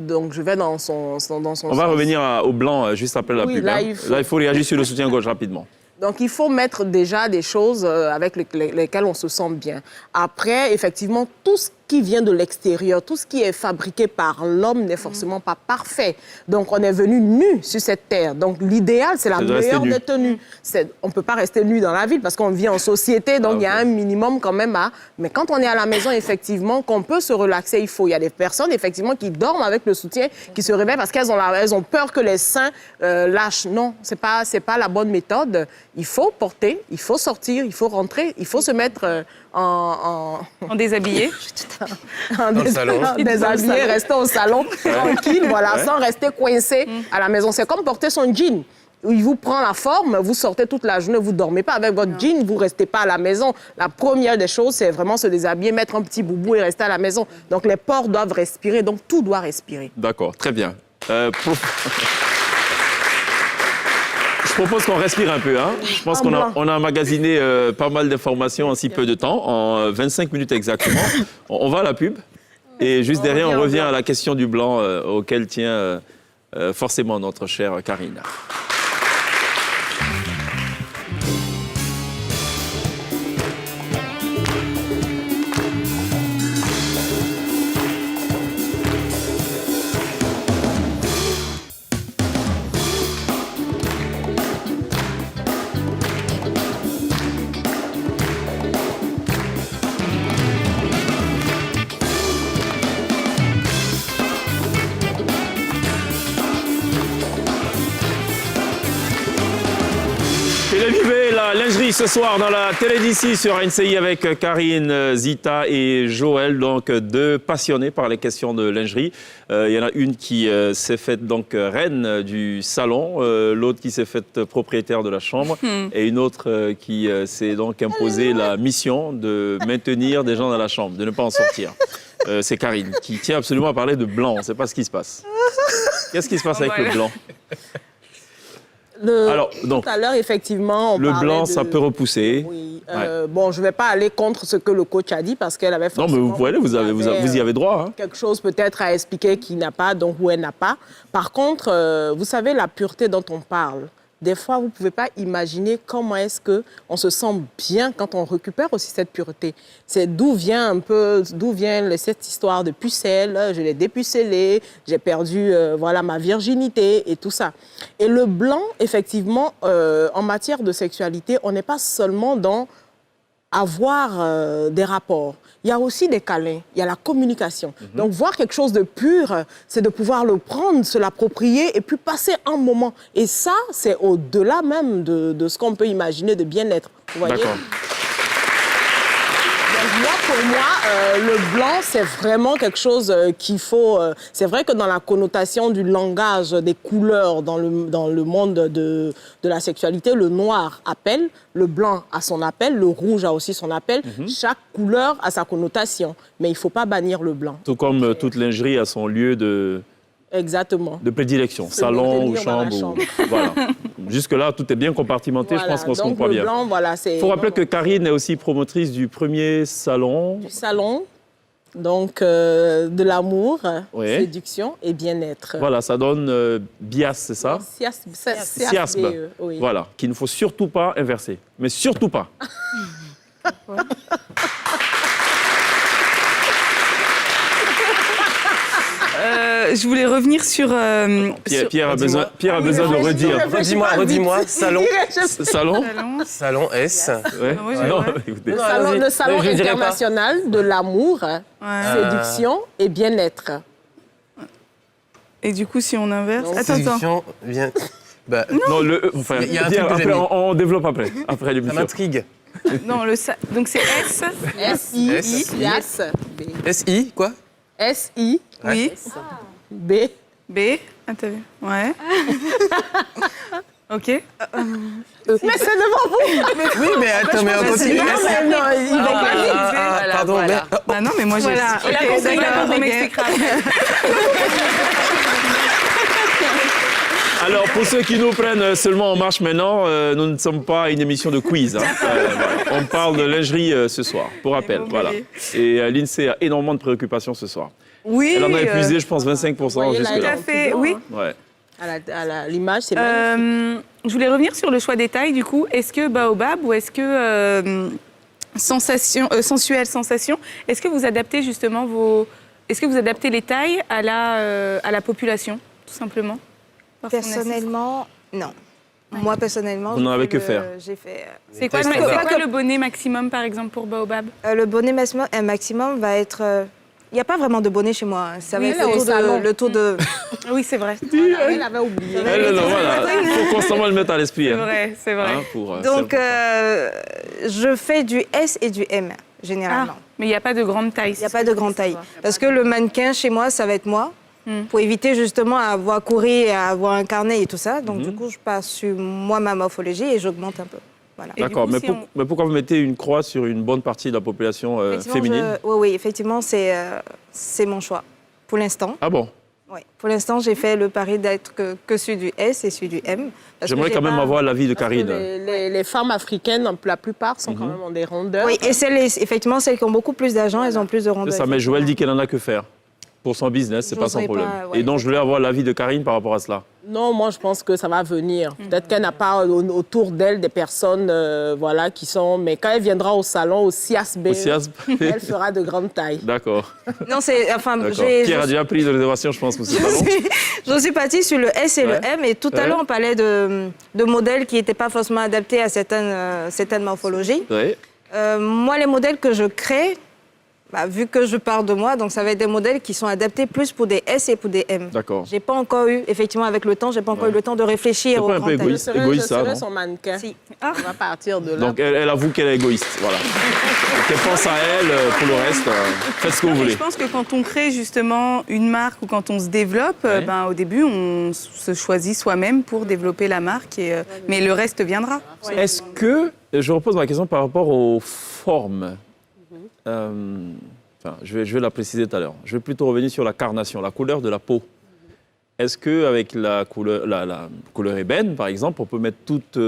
Donc, je vais dans son On va revenir au blanc juste après la pub. Là, il faut réagir sur le soutien-gorge rapidement. Donc, il faut mettre déjà des choses avec lesquelles on se sent bien. Après, effectivement, tout ce qui vient de l'extérieur, tout ce qui est fabriqué par l'homme n'est forcément pas parfait. Donc, on est venu nu sur cette terre. Donc, l'idéal, c'est la meilleure des tenues. On ne peut pas rester nu dans la ville parce qu'on vit en société, donc il y a un minimum quand même à... Mais quand on est à la maison, effectivement, qu'on peut se relaxer, il faut. Il y a des personnes, effectivement, qui dorment avec le soutien, qui se réveillent parce qu'elles ont peur que les seins lâchent. Non, c'est pas la bonne méthode. Il faut porter, il faut sortir, il faut rentrer, il faut se mettre en déshabillé. Dans le salon. Déshabillé, rester au salon, tranquille, voilà, sans rester coincé à la maison. C'est comme porter son jean. Il vous prend la forme, vous sortez toute la journée, vous ne dormez pas avec votre jean, vous ne restez pas à la maison. La première des choses, c'est vraiment se déshabiller, mettre un petit boubou et rester à la maison. Donc les pores doivent respirer, donc tout doit respirer. D'accord, très bien. Je propose qu'on respire un peu. Hein. Je pense qu'on a emmagasiné pas mal d'informations en si peu de temps, en 25 minutes exactement. On va à la pub. Et juste derrière, on revient à la question du blanc auquel tient forcément notre chère Karine. Télévivez la lingerie ce soir dans la télé d'ici sur NCI avec Karine, Zita et Joël, donc deux passionnés par les questions de lingerie. Il y en a une qui s'est faite donc reine du salon, l'autre qui s'est faite propriétaire de la chambre et une autre qui s'est donc imposée la mission de maintenir des gens dans la chambre, de ne pas en sortir. C'est Karine qui tient absolument à parler de blanc, on ne sait pas ce qui se passe. Qu'est-ce qui se passe avec le blanc ? Alors, donc, tout à l'heure, effectivement, on le blanc, ça peut repousser. Oui. Bon, je ne vais pas aller contre ce que le coach a dit parce qu'elle avait forcément... Non, mais vous pouvez aller, vous y avez droit. Hein. Quelque chose peut-être à expliquer qu'il n'a pas, donc où elle n'a pas. Par contre, vous savez, la pureté dont on parle, des fois, vous ne pouvez pas imaginer comment est-ce qu'on se sent bien quand on récupère aussi cette pureté. C'est d'où vient cette histoire de pucelle, je l'ai dépucellée, j'ai perdu ma virginité et tout ça. Et le blanc, effectivement, en matière de sexualité, on n'est pas seulement dans avoir des rapports. Il y a aussi des câlins, il y a la communication. Donc, voir quelque chose de pur, c'est de pouvoir le prendre, se l'approprier et puis passer un moment. Et ça, c'est au-delà même de ce qu'on peut imaginer de bien-être. Vous voyez ? D'accord. Pour moi, le blanc, c'est vraiment quelque chose qu'il faut... c'est vrai que dans la connotation du langage, des couleurs dans le monde de la sexualité, le noir appelle, le blanc a son appel, le rouge a aussi son appel. Chaque couleur a sa connotation, mais il ne faut pas bannir le blanc. Tout comme toute lingerie a son lieu de... Exactement. De prédilection, salon ou chambre. Voilà. Jusque-là, tout est bien compartimenté, je pense qu'on se comprend bien. Il faut rappeler que Karine est aussi promotrice du premier salon. Du salon Donc, de l'amour, séduction et bien-être. Voilà, ça donne bias, c'est ça? Siasme. Oui. Voilà, qu'il ne faut surtout pas inverser. Mais surtout pas. Je voulais revenir sur... Pierre a besoin de redire. Redis-moi. Salon. Salon S. Ouais. Oui, non, ouais. écoutez. Le salon international de l'amour, séduction et bien-être. Et du coup, si on inverse... Non. Attends. Séduction, bien. Bah, Non, enfin, Il y a un Pierre, truc que j'ai après, mis. on développe après ça l'émission. m'intrigue. Non, donc c'est S. S-I, S. B. S-I, quoi? S-I, Oui. B. B. Ah, t'as vu? Ouais. OK. Mais c'est devant vous. Oui, mais attends, mais on continue. Non, mais non, il va pas vite. Pardon, voilà. mais... Bah non, mais moi, j'ai... Voilà. Il a compris, on m'expliquera. Alors, pour ceux qui nous prennent seulement en marche maintenant, nous ne sommes pas à une émission de quiz. Hein. Voilà. On parle de lingerie ce soir, pour rappel. Voilà. Et l'INSEE a énormément de préoccupations ce soir. Oui. Elle en a épuisé, je pense, 25% voyez, Tout jusque-là. à fait, oui. Ouais. À l'image, c'est magnifique. Je voulais revenir sur le choix des tailles, du coup. Est-ce que baobab ou est-ce que sensuelle sensation, est-ce que vous adaptez justement Est-ce que vous adaptez les tailles à la population, tout simplement? Parce qu'on assiste. Personnellement, non. Moi, personnellement, Vous n'en avez que faire. J'ai fait... C'est quoi, le bonnet maximum, par exemple, pour baobab? le bonnet maximum va être... Il n'y a pas vraiment de bonnet chez moi. Ça va Oui, être le taux de... Oui, c'est vrai. Elle avait oublié. Il faut constamment le mettre à l'esprit. C'est hein. vrai, c'est vrai. Hein, Donc, c'est je fais du S et du M, généralement. Mais il n'y a pas de grande taille. Il n'y a pas de grande taille. Parce que le mannequin, chez moi, ça va être moi. Pour éviter justement à avoir couru et à avoir un carnet et tout ça. Donc, du coup, je passe sur moi, ma morphologie et j'augmente un peu. Voilà. Et D'accord, du coup, mais pourquoi vous mettez une croix sur une bonne partie de la population féminine? Oui, effectivement, c'est mon choix. Pour l'instant. Ah bon? Oui. Pour l'instant, j'ai fait le pari d'être que sur du S et sur du M. J'aimerais quand même avoir l'avis de Karine. Les femmes africaines, la plupart, sont quand même en des rondeurs. Oui, et effectivement, celles qui ont beaucoup plus d'argent, elles ont plus de rondeurs. C'est ça, mais Joël dit qu'elle en a que faire. Pour son business, c'est pas son problème. Et donc, je voulais avoir l'avis de Karine par rapport à cela. Non, moi, je pense que ça va venir. Peut-être qu'elle n'a pas autour d'elle des personnes qui sont... Mais quand elle viendra au salon, au CIASB, elle fera de grandes tailles. D'accord. Non, c'est... Enfin, Pierre a déjà pris de réservation, je pense, pour ce salon. Je suis partie sur le S et le M. Et tout à l'heure, on parlait de modèles qui n'étaient pas forcément adaptés à certaines morphologies. Ouais. Moi, les modèles que je crée... vu que je parle de moi, donc ça va être des modèles qui sont adaptés plus pour des S et pour des M. D'accord. J'ai pas encore eu, effectivement, avec le temps, j'ai pas encore eu le temps de réfléchir au C'est pas un peu égoïste, Je ça, serai non? son mannequin. Si. On va partir de là. Donc, elle avoue qu'elle est égoïste, voilà. Qu'elle pense à elle, pour le reste, faites ce que vous voulez. Je pense que quand on crée justement une marque ou quand on se développe, au début, on se choisit soi-même pour développer la marque, mais le reste viendra. Est-ce que, je repose ma question par rapport aux formes, je vais la préciser tout à l'heure. Je vais plutôt revenir sur la carnation, la couleur de la peau. Est-ce qu'avec la couleur ébène, par exemple, on peut mettre toutes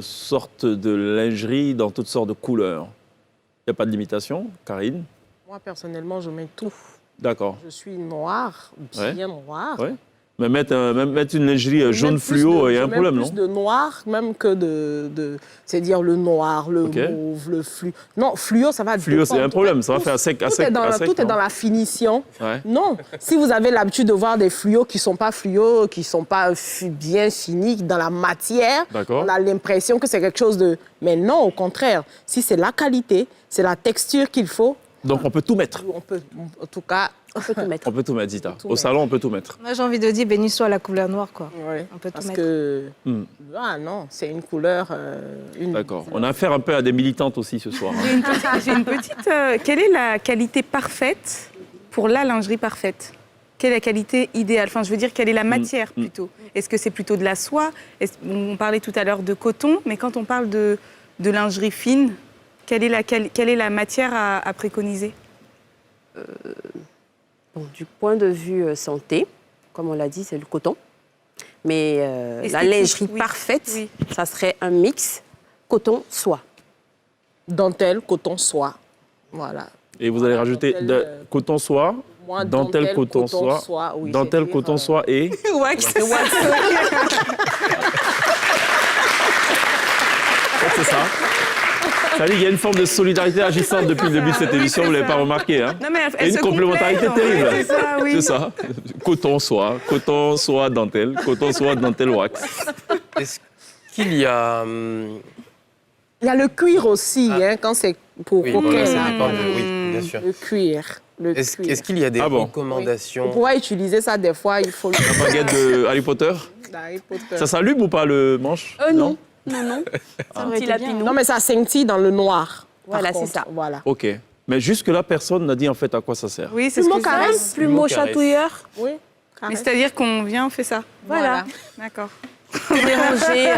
sortes de lingerie dans toutes sortes de couleurs? Il n'y a pas de limitation, Karine? Moi, personnellement, je mets tout. D'accord. Je suis noire, bien noire. Ouais. Mais mettre une lingerie jaune fluo, il y a un problème, non? Plus de noir, même que c'est-à-dire le noir, le mauve, le fluo. Non, fluo, ça va... Fluo, c'est un problème, ça va faire sec. Tout est dans la finition. Ouais. Non, si vous avez l'habitude de voir des fluos qui ne sont pas fluos, qui ne sont pas bien finis, dans la matière, on a l'impression que c'est quelque chose de... Mais non, au contraire, si c'est la qualité, c'est la texture qu'il faut. Donc on peut tout mettre. On peut, en tout cas... On peut tout mettre. On peut tout mettre, Zita. Au salon, on peut tout mettre. Moi, j'ai envie de dire, béni soit la couleur noire, quoi. Oui, on peut tout parce mettre. que... Ah non, c'est une couleur... D'accord. On a affaire un peu à des militantes aussi ce soir. Hein. J'ai une petite... quelle est la qualité parfaite pour la lingerie parfaite? Quelle est la qualité idéale? Enfin, je veux dire, quelle est la matière plutôt? Est-ce que c'est plutôt de la soie? On parlait tout à l'heure de coton, mais quand on parle de lingerie fine, quelle est la matière à préconiser? Du point de vue santé, comme on l'a dit, c'est le coton. Mais la lingerie parfaite, ça serait un mix coton-soie. Dentelle, coton, soie. Voilà. Et vous allez rajouter coton soie, dentelle coton soie, oui, dentelle coton soie et... Wax. C'est ça. Ça dit, il y a une forme de solidarité agissante depuis le début de cette émission, vous ne l'avez pas remarqué. Hein. Non, mais et une complémentarité terrible. C'est ça, oui. C'est ça. Coton, soie, dentelle, wax. Est-ce qu'il y a... Il y a le cuir aussi, hein, quand c'est pour coquet. Oui, bien sûr. Le cuir. Est-ce qu'il y a des recommandations? On pourra utiliser ça des fois, il faut... La baguette de Harry Potter. Ça s'allume ou pas le manche? Non. Non. C'est un petit lapinou. Non, mais ça scintille dans le noir. Voilà, c'est ça. Voilà. OK. Mais jusque-là, personne n'a dit en fait à quoi ça sert. Oui, c'est ce que caresse, plumeau chatouilleur. Oui. Mais c'est-à-dire qu'on vient, on fait ça. Voilà. D'accord. Déranger.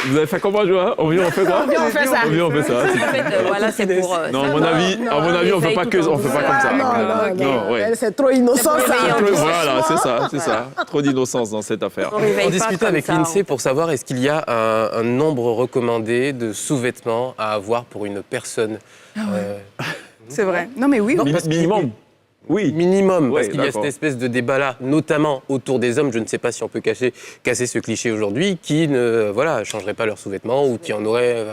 Vous avez fait comment, Joa? On vient, on fait quoi? On fait ça. On vient, on fait ça. En fait, voilà, c'est pour. Non, à mon avis, on fait pas comme ça. Non, ouais. c'est trop innocent, ça. Voilà, c'est ça. Trop d'innocence dans cette affaire. On discutait avec l'INSEE pour savoir est-ce qu'il y a un nombre recommandé de sous-vêtements à avoir pour une personne. C'est vrai. Non, mais oui. Minimum. Oui. Minimum, Ouais, parce qu'il y a cette espèce de débat-là, notamment autour des hommes, je ne sais pas si on peut casser ce cliché aujourd'hui, qui ne changeraient pas leurs sous-vêtements ou qui en auraient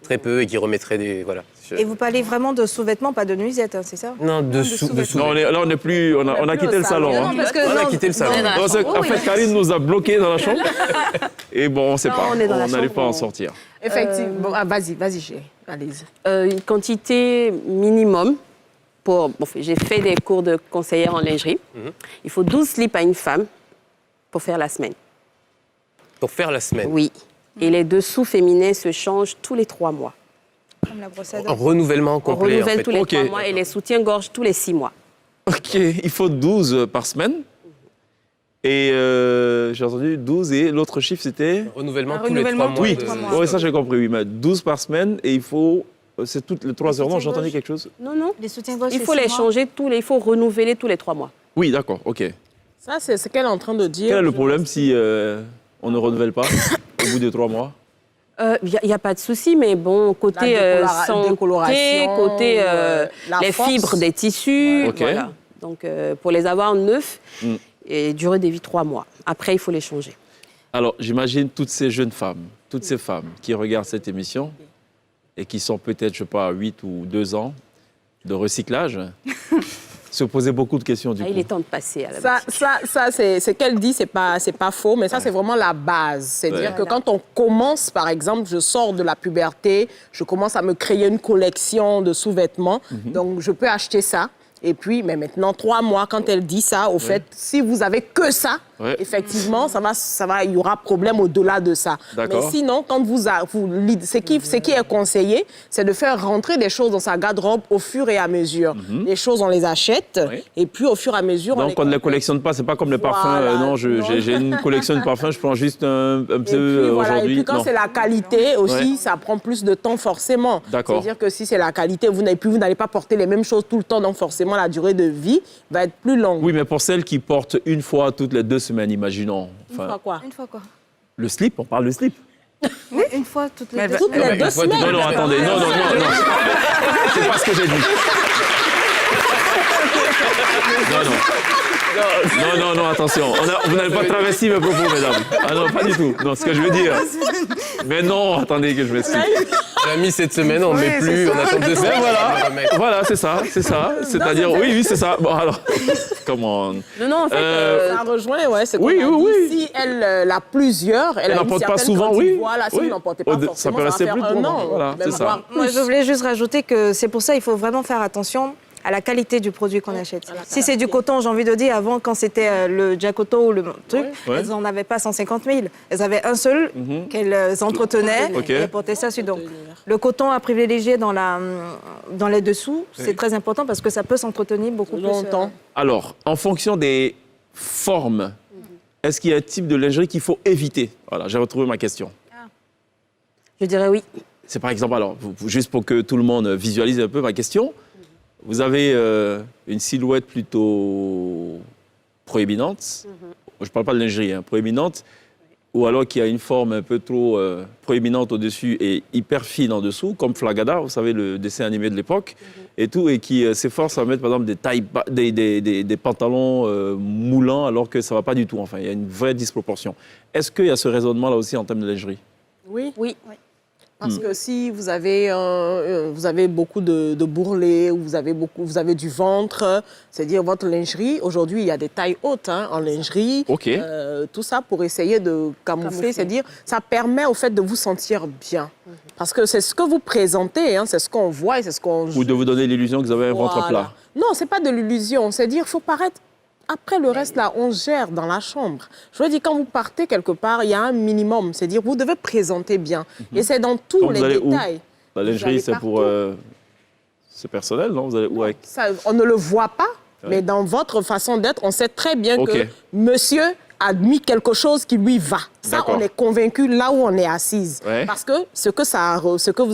très peu et qui remettraient des... Voilà. Et vous parlez vraiment de sous-vêtements, pas de nuisettes, hein, c'est ça? Non, de sous-vêtements. Non, là, on n'est plus... On a quitté le salon. Non, parce que, On a quitté le salon. En fait, Karine nous a bloqués dans la chambre. Et bon, on ne sait pas. on est dans la On n'allait chambre, pas en sortir. Effectivement. Vas-y, chérie. Allez-y. Une quantité minimum. J'ai fait des cours de conseillère en lingerie. Il faut 12 slips à une femme pour faire la semaine. Pour faire la semaine. Oui. Et les dessous féminins se changent tous les 3 mois. Comme la brosse à dents. Un renouvellement On complet. renouvelle en fait. tous les Ok. 3 mois et les soutiens-gorge tous les 6 mois. OK, il faut 12 par semaine. Et j'ai entendu 12 et l'autre chiffre, c'était... Renouvellement Un tous les 3 renouvellement mois. tous les Oui, 3 mois. ouais, ça j'ai compris, oui. Mais 12 par semaine et il faut... C'est toutes les 3 heures. Non, j'ai entendu quelque chose. Non. Les soutiens-gorge, Il faut les changer il faut renouveler tous les 3 mois. Oui, d'accord, OK. Ça, c'est ce qu'elle est en train de dire. Quel est le problème si on ne renouvelle pas au bout de 3 mois? Il n'y a pas de souci, mais bon, côté santé, décoloration, côté la les force. fibres des tissus, Ok. voilà. Donc, pour les avoir neufs et durée de vie 3 mois. Après, il faut les changer. Alors, j'imagine toutes ces jeunes femmes, toutes ces femmes qui regardent cette émission et qui sont peut-être, je ne sais pas, 8 ou 2 ans de recyclage, se poser beaucoup de questions du coup. Il est temps de passer à la base. Ça c'est ce qu'elle dit, c'est pas faux, mais ça, c'est vraiment la base. C'est-à-dire que quand on commence, par exemple, je sors de la puberté, je commence à me créer une collection de sous-vêtements, donc je peux acheter ça. Et puis, mais maintenant, 3 mois, quand elle dit ça, au fait, si vous avez que ça, effectivement, il y aura problème au-delà de ça. Mais sinon, quand ce qui est conseillé, c'est de faire rentrer des choses dans sa garde-robe au fur et à mesure. Les choses, on les achète, et puis au fur et à mesure, donc, on ne les collectionne pas, c'est pas comme les parfums. Non, j'ai une collection de parfums, je prends juste un peu aujourd'hui. Et puis quand c'est la qualité aussi, ça prend plus de temps forcément. D'accord. C'est-à-dire que si c'est la qualité, vous n'allez pas porter les mêmes choses tout le temps, donc forcément la durée de vie va être plus longue. Oui, mais pour celles qui portent une fois toutes les 2 semaines, imaginons. Une fois quoi? Une fois quoi? Le slip, on parle de slip. Oui, une fois toutes les deux. Toutes les 2 semaines. Non, attendez, non. C'est pas ce que j'ai dit. Non, attention. Vous n'avez pas travesti mes propos, mesdames. Ah non, pas du tout. Non, ce que je veux dire. Mais non, attendez que je m'explique. On a mis cette semaine, on ne met plus, on attend 2 semaines. Voilà, c'est ça. C'est-à-dire, oui, c'est ça. Bon, alors, come on. Non, en fait... Ça rejoint, c'est oui, qu'on a dit, oui. si elle a plusieurs, elle n'en a porte pas souvent, oui. Voilà, si Oui. vous n'en portez pas forcément, Ça peut rester va plus de faire 3 un mois. an. Voilà, même c'est ça. voire Moi, plus. je voulais juste rajouter que c'est pour ça qu'il faut vraiment faire attention à la qualité du produit qu'on achète. Si c'est du coton, j'ai envie de dire, avant, quand c'était le Jacoto ou le truc, elles n'en avaient pas 150 000. Elles avaient un seul qu'elles entretenaient et elles portaient ça sur. Donc, le coton à privilégier dans les dessous, c'est très important parce que ça peut s'entretenir beaucoup plus longtemps. Alors, en fonction des formes, est-ce qu'il y a un type de lingerie qu'il faut éviter? Voilà, j'ai retrouvé ma question. Je dirais oui. C'est par exemple, alors, juste pour que tout le monde visualise un peu ma question, vous avez une silhouette plutôt proéminente. Je ne parle pas de lingerie, proéminente. ou alors qui a une forme un peu trop proéminente au-dessus et hyper fine en dessous, comme Flagada, vous savez, le dessin animé de l'époque, et tout, et qui s'efforce à mettre, par exemple, des pantalons moulants, alors que ça ne va pas du tout. Enfin, il y a une vraie disproportion. Est-ce qu'il y a ce raisonnement-là aussi en termes de lingerie? Oui. Oui. Parce que si vous avez, beaucoup de bourrelets, ou vous avez du ventre, c'est-à-dire votre lingerie, aujourd'hui, il y a des tailles hautes en lingerie. OK. Tout ça pour essayer de camoufler, c'est-à-dire ça permet au fait de vous sentir bien. Parce que c'est ce que vous présentez, c'est ce qu'on voit et c'est ce qu'on... Ou de vous donner l'illusion que vous avez un ventre plat. Non, c'est pas de l'illusion, c'est-à-dire qu'il faut paraître... Après, le reste, là, on gère dans la chambre. Je veux dire, quand vous partez quelque part, il y a un minimum. C'est-à-dire, vous devez présenter bien. Et c'est dans tous les détails. La lingerie, c'est pour... c'est personnel, non? Vous allez où avec... Ça, on ne le voit pas, mais dans votre façon d'être, on sait très bien que monsieur a mis quelque chose qui lui va. Ça, on est convaincu là où on est assise. Parce que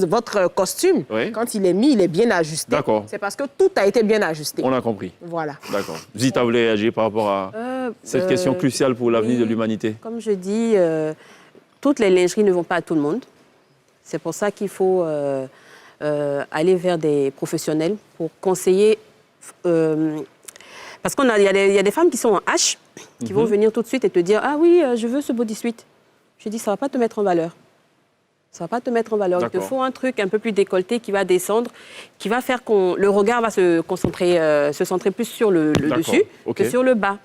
votre costume, quand il est mis, il est bien ajusté. C'est parce que tout a été bien ajusté. On a compris. Voilà. D'accord. Zita voulait réagir par rapport à cette question cruciale pour l'avenir de l'humanité. Comme je dis, toutes les lingeries ne vont pas à tout le monde. C'est pour ça qu'il faut aller vers des professionnels pour conseiller. Parce qu'il y a des femmes qui sont en H, qui vont venir tout de suite et te dire « Ah oui, je veux ce bodysuit ». Je dis « Ça ne va pas te mettre en valeur. Ça ne va pas te mettre en valeur. Il te faut un truc un peu plus décolleté qui va descendre, qui va faire que le regard va se centrer plus sur le dessus que sur le bas.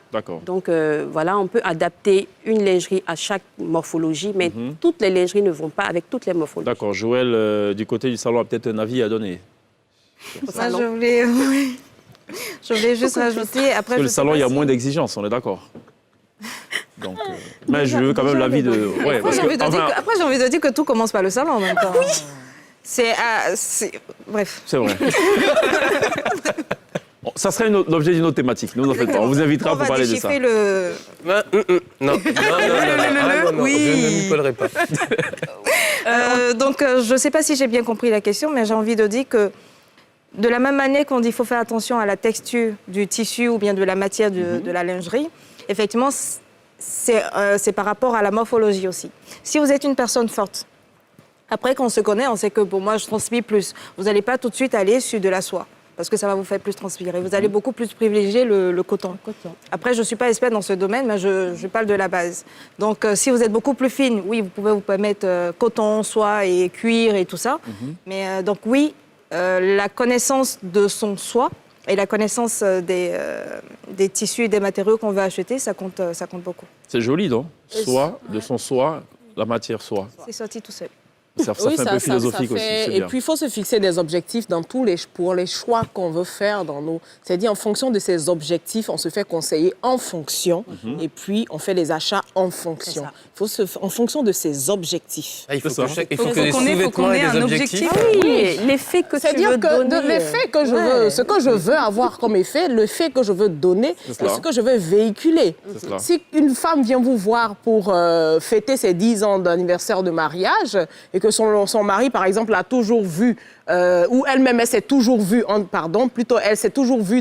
Donc voilà, on peut adapter une lingerie à chaque morphologie, mais toutes les lingeries ne vont pas avec toutes les morphologies. D'accord. Joël, du côté du salon, a peut-être un avis à donner. Ça, je voulais juste rajouter... Après, parce que le salon, il y a moins d'exigences, on est d'accord. Donc, mais je veux quand même l'avis de... Ouais, après, j'ai envie de dire que tout commence par le salon en même temps. Oui. Bref. C'est vrai. Ça serait l'objet d'une autre thématique. Nous, en fait, on vous invitera pour parler de ça. Non, oui. Je ne m'y collerai pas. Donc, je ne sais pas si j'ai bien compris la question, mais j'ai envie de dire que de la même manière qu'on dit qu'il faut faire attention à la texture du tissu ou bien de la matière de la lingerie, effectivement, c'est par rapport à la morphologie aussi. Si vous êtes une personne forte, après qu'on se connaît, on sait que pour moi, je transpire plus. Vous n'allez pas tout de suite aller sur de la soie, parce que ça va vous faire plus transpirer. Vous allez beaucoup plus privilégier le coton. Après, je ne suis pas experte dans ce domaine, mais je parle de la base. Donc, si vous êtes beaucoup plus fine, oui, vous pouvez vous permettre coton, soie et cuir et tout ça. Mais donc, oui, la connaissance de son soi et la connaissance des tissus et des matériaux qu'on veut acheter, ça compte beaucoup. C'est joli, non? Soie, de son soie, la matière soie. C'est sorti tout seul. Ça fait un peu philosophique aussi. Et puis, il faut se fixer des objectifs pour les choix qu'on veut faire dans nos... C'est-à-dire, en fonction de ces objectifs, on se fait conseiller en fonction, et puis on fait les achats en fonction. En fonction de ces objectifs. Il faut qu'on ait un objectif. Oui, l'effet que tu veux donner. L'effet que je veux, ce que je veux avoir comme effet, l'effet que je veux donner, ce que je veux véhiculer. Si une femme vient vous voir pour fêter ses 10 ans d'anniversaire de mariage, et que son mari, par exemple, a toujours vu, ou elle-même, elle s'est toujours vue, elle s'est toujours vue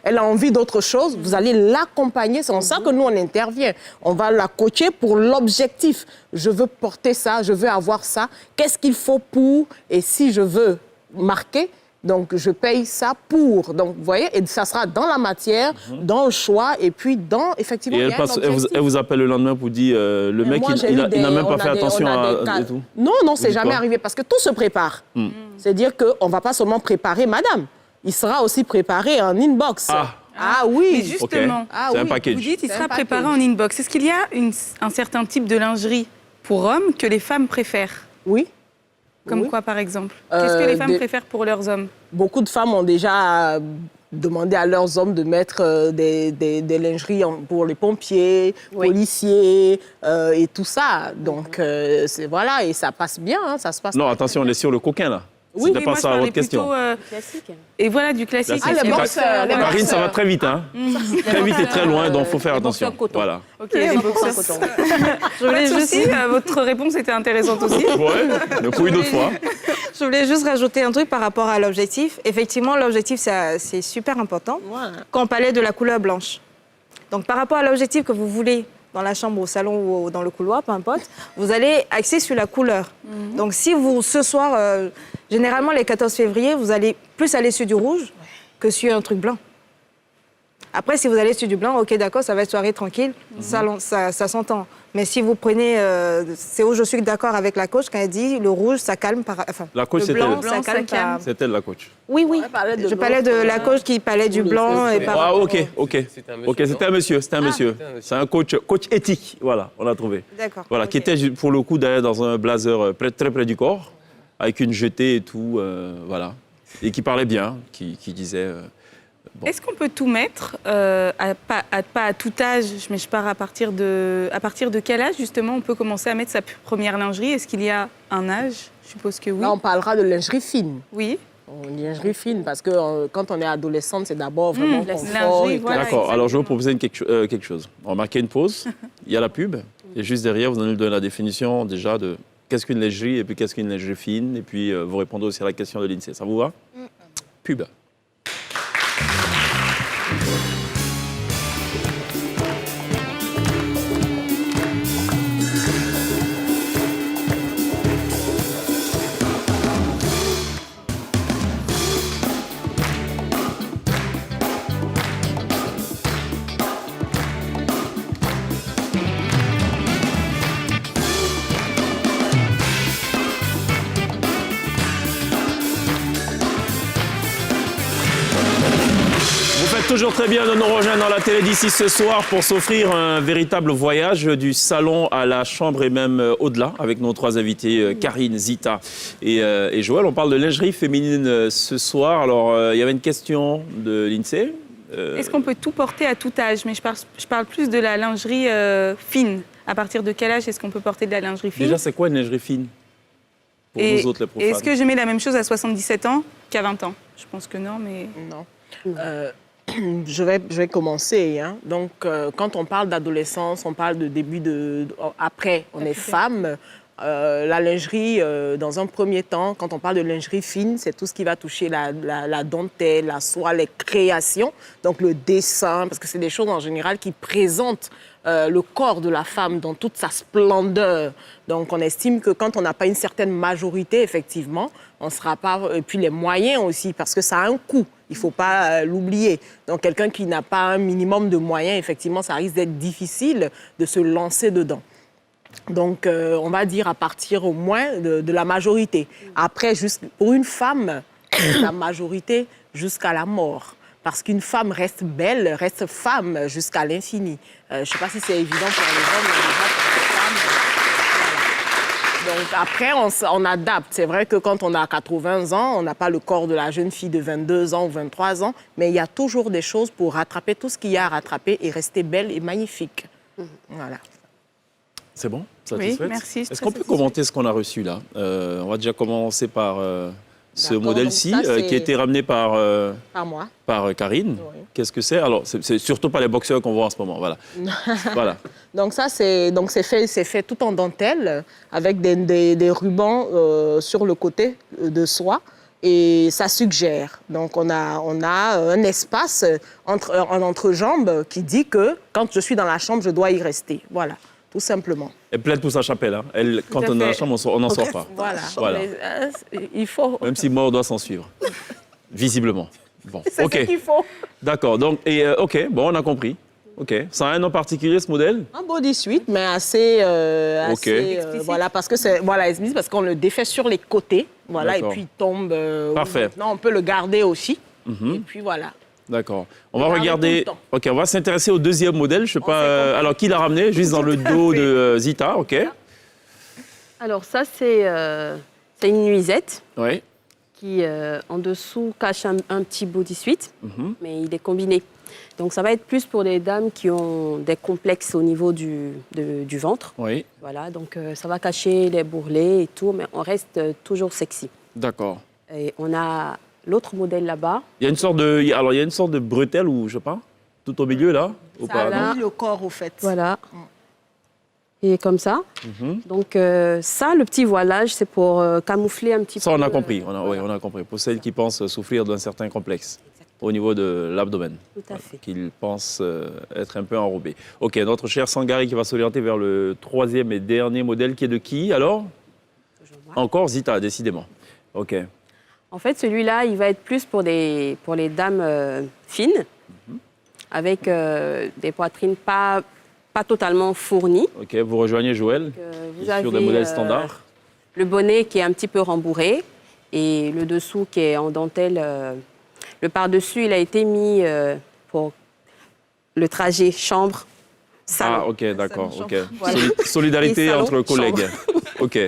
elle a envie d'autre chose, vous allez l'accompagner. C'est en ça que nous, on intervient. On va la coacher pour l'objectif. Je veux porter ça, je veux avoir ça. Qu'est-ce qu'il faut pour... Et si je veux marquer, donc je paye ça pour. Donc, vous voyez, et ça sera dans la matière, dans le choix, et puis effectivement, et elle vous appelle le lendemain pour dire, le mec, il n'a même pas fait attention à tout. Non, c'est jamais arrivé, parce que tout se prépare. C'est-à-dire qu'on ne va pas seulement préparer madame, il sera aussi préparé en inbox. Ah oui. Mais justement, c'est un package. Vous dites qu'il sera préparé en inbox. Est-ce qu'il y a un certain type de lingerie pour hommes que les femmes préfèrent? Oui. Comme quoi, par exemple? Qu'est-ce que les femmes préfèrent pour leurs hommes? Beaucoup de femmes ont déjà demandé à leurs hommes de mettre des lingeries pour les pompiers, policiers et tout ça. Donc, voilà, et ça passe bien, ça se passe. Non, attention, on est sur le coquin, là. Oui, c'était pas ça votre question. Classique. Et voilà, du classique. Les boxeurs. Marine, ça va très vite, hein. Très vite et très loin, donc il faut faire attention. Voilà. Ok, les boxeurs. Je voulais juste votre réponse était intéressante aussi. Ouais, mais pour une autre fois. Je voulais juste rajouter un truc par rapport à l'objectif. Effectivement, l'objectif, c'est super important. Quand on parlait de la couleur blanche. Donc, par rapport à l'objectif que vous voulez dans la chambre, au salon ou dans le couloir, peu importe, vous allez axer sur la couleur. Donc si vous, ce soir, généralement les 14 février, vous allez plus aller sur du rouge que sur un truc blanc. Après, si vous allez sur du blanc, ok, d'accord, ça va être soirée tranquille, ça s'entend. Mais si vous prenez, c'est où je suis d'accord avec la coach quand elle dit le rouge, ça calme la coach, le blanc, ça calme. C'est elle la coach. Oui. Je parlais de la coach qui parlait du blanc. Ok. C'était un monsieur. C'est un coach éthique, voilà, on a trouvé. D'accord. Voilà, qui était pour le coup d'ailleurs dans un blazer très près du corps, avec une jetée et tout, voilà. Et qui parlait bien, qui disait... Bon. Est-ce qu'on peut tout mettre, pas à tout âge, mais je pars à partir de quel âge, justement, on peut commencer à mettre sa première lingerie? Est-ce qu'il y a un âge? Je suppose que oui. Là, on parlera de lingerie fine. Oui. Lingerie fine, parce que quand on est adolescente, c'est d'abord vraiment confort. Voilà, d'accord, alors je vais vous proposer quelque chose. On va marquer une pause, il y a la pub, et juste derrière, vous allez nous donner la définition déjà de qu'est-ce qu'une lingerie, et puis qu'est-ce qu'une lingerie fine, et puis vous répondez aussi à la question de l'INSEE. Ça vous va? Pub. Toujours très bien de nous rejoindre dans la télé d'ici ce soir pour s'offrir un véritable voyage du salon à la chambre et même au-delà avec nos trois invités, Karine, Zita et Joël. On parle de lingerie féminine ce soir. Alors, il y avait une question de l'INSEE. Est-ce qu'on peut tout porter à tout âge? Mais je parle plus de la lingerie fine. À partir de quel âge est-ce qu'on peut porter de la lingerie fine? Déjà, c'est quoi une lingerie fine pour nous autres, les profanes? Est-ce que je mets la même chose à 77 ans qu'à 20 ans? Je pense que non, mais... Non. Je vais commencer. Hein. Donc, quand on parle d'adolescence, on parle de début de... Après, on est femme. La lingerie, dans un premier temps, quand on parle de lingerie fine, c'est tout ce qui va toucher la dentelle, la soie, les créations, donc le dessin, parce que c'est des choses en général qui présentent le corps de la femme dans toute sa splendeur. Donc, on estime que quand on n'a pas une certaine majorité, effectivement, on ne sera pas... Et puis les moyens aussi, parce que ça a un coût. Il ne faut pas l'oublier. Donc, quelqu'un qui n'a pas un minimum de moyens, effectivement, ça risque d'être difficile de se lancer dedans. Donc, on va dire à partir au moins de la majorité. Après, pour une femme, la majorité jusqu'à la mort. Parce qu'une femme reste belle, reste femme jusqu'à l'infini. Je ne sais pas si c'est évident pour les hommes, mais déjà pour les femmes... Donc après, on adapte. C'est vrai que quand on a 80 ans, on n'a pas le corps de la jeune fille de 22 ans ou 23 ans, mais il y a toujours des choses pour rattraper tout ce qu'il y a à rattraper et rester belle et magnifique. Voilà. C'est bon? Satisfaite? Oui, merci. Est-ce qu'on peut commenter ce qu'on a reçu là? On va déjà commencer par ce modèle-ci qui a été ramené par moi. Par Karine. Oui. Qu'est-ce que c'est? Alors, c'est surtout pas les boxeurs qu'on voit en ce moment. Voilà. Voilà. Donc ça, c'est fait tout en dentelle avec des rubans sur le côté de soie. Et ça suggère. Donc, on a un espace entre jambes qui dit que quand je suis dans la chambre, je dois y rester. Voilà, tout simplement. Elle plaide pour sa chapelle. Hein. Quand on est dans la chambre, on n'en sort pas. Voilà. Il faut... Même si mort doit s'en suivre. Visiblement. Bon, c'est ce qu'il faut. D'accord. Donc, bon, on a compris. OK. Ça a un nom particulier, ce modèle? Un bodysuit, mais assez voilà, parce que c'est parce qu'on le défait sur les côtés, voilà, et puis il tombe. Parfait. Maintenant, on peut le garder aussi. Et puis voilà. D'accord. On va regarder. OK, on va s'intéresser au deuxième modèle. Je sais pas. Alors, qui l'a ramené? Juste dans le dos de Zita. OK. Alors ça, c'est une nuisette. Oui. Qui, en dessous, cache un petit bodysuit, mais il est combiné. Donc, ça va être plus pour les dames qui ont des complexes au niveau du ventre. Oui. Voilà, donc ça va cacher les bourrelets et tout, mais on reste toujours sexy. D'accord. Et on a l'autre modèle là-bas. Il y a une sorte de bretelle, ou je sais pas, tout au milieu, là. Ça habille le corps, au fait. Voilà. Et comme ça. Donc ça, le petit voilage, c'est pour camoufler un petit peu... Ça, on a compris. On a compris. Pour celles qui pensent souffrir d'un certain complexe. au niveau de l'abdomen. Tout à fait. Qu'il pense être un peu enrobé. OK, notre cher Sangari qui va s'orienter vers le 3e et dernier modèle qui est de qui alors? Encore Zita, décidément. OK. En fait, celui-là, il va être plus pour les dames fines, avec des poitrines pas totalement fournies. OK, vous rejoignez Joël Vous sur avez des modèles standards. le bonnet qui est un petit peu rembourré et le dessous qui est en dentelle. Le par-dessus, il a été mis pour le trajet chambre-salon. Ah, OK, d'accord. OK. Voilà. Solidarité Et salon, entre collègues. OK.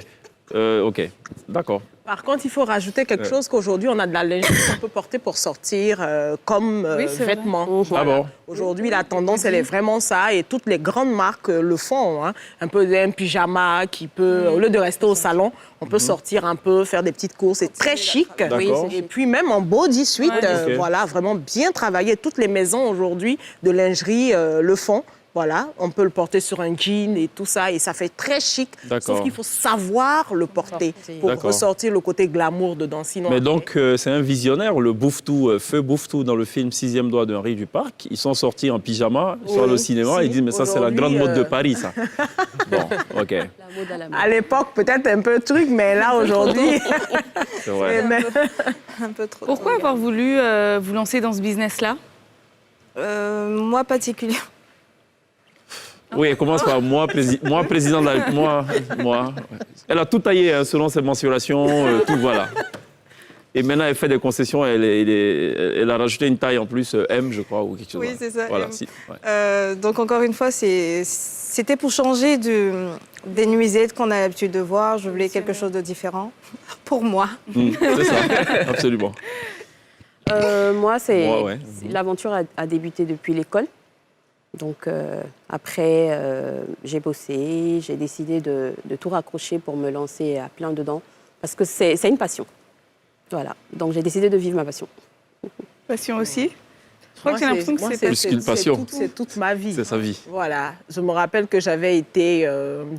OK, d'accord. Par contre, il faut rajouter quelque chose qu'aujourd'hui, on a de la lingerie qu'on peut porter pour sortir comme vêtements. Ah bon? Aujourd'hui, la tendance, elle est vraiment ça. Et toutes les grandes marques le font. Hein. Un peu d'un pyjama qui peut, au lieu de rester au salon, on peut sortir un peu, faire des petites courses. C'est très chic. D'accord. Et puis même en body suite, Ok. voilà, vraiment bien travaillé. Toutes les maisons aujourd'hui de lingerie le font. Voilà, on peut le porter sur un jean et tout ça, et ça fait très chic. D'accord. Sauf qu'il faut savoir le porter pour D'accord. ressortir le côté glamour dedans. Sinon, Mais donc, c'est un visionnaire, le Bouffe-Tout, Feu Bouffe-Tout dans le film 6e doigt de Henri Duparc. Ils sont sortis en pyjama, ils sont allés au cinéma, et ils disent, mais ça, c'est la grande mode de Paris, ça. Bon, OK, La mode à la mode. à l'époque, peut-être un peu truc, mais là, aujourd'hui... c'est vrai. Un peu trop. Pourquoi avoir voulu vous lancer dans ce business-là? Moi, particulièrement. Oui, elle commence par moi, président de la... Moi. Elle a tout taillé hein, selon ses mensurations, tout, voilà. Et maintenant, elle fait des concessions, elle a rajouté une taille en plus, M, je crois, ou quelque chose. Oui, c'est ça, Voilà, M. ouais. Donc, encore une fois, c'était pour changer des nuisettes qu'on a l'habitude de voir. Je voulais quelque chose de différent pour moi. C'est ça, absolument. Moi, Ouais. l'aventure a débuté depuis l'école. Donc après, j'ai bossé, j'ai décidé de tout raccrocher pour me lancer à plein dedans. Parce que c'est une passion. Voilà. Donc j'ai décidé de vivre ma passion. Passion aussi? Je crois que j'ai l'impression que c'est Plus qu'une passion. C'est toute ma vie. C'est sa vie. Voilà. Je me rappelle que j'avais été,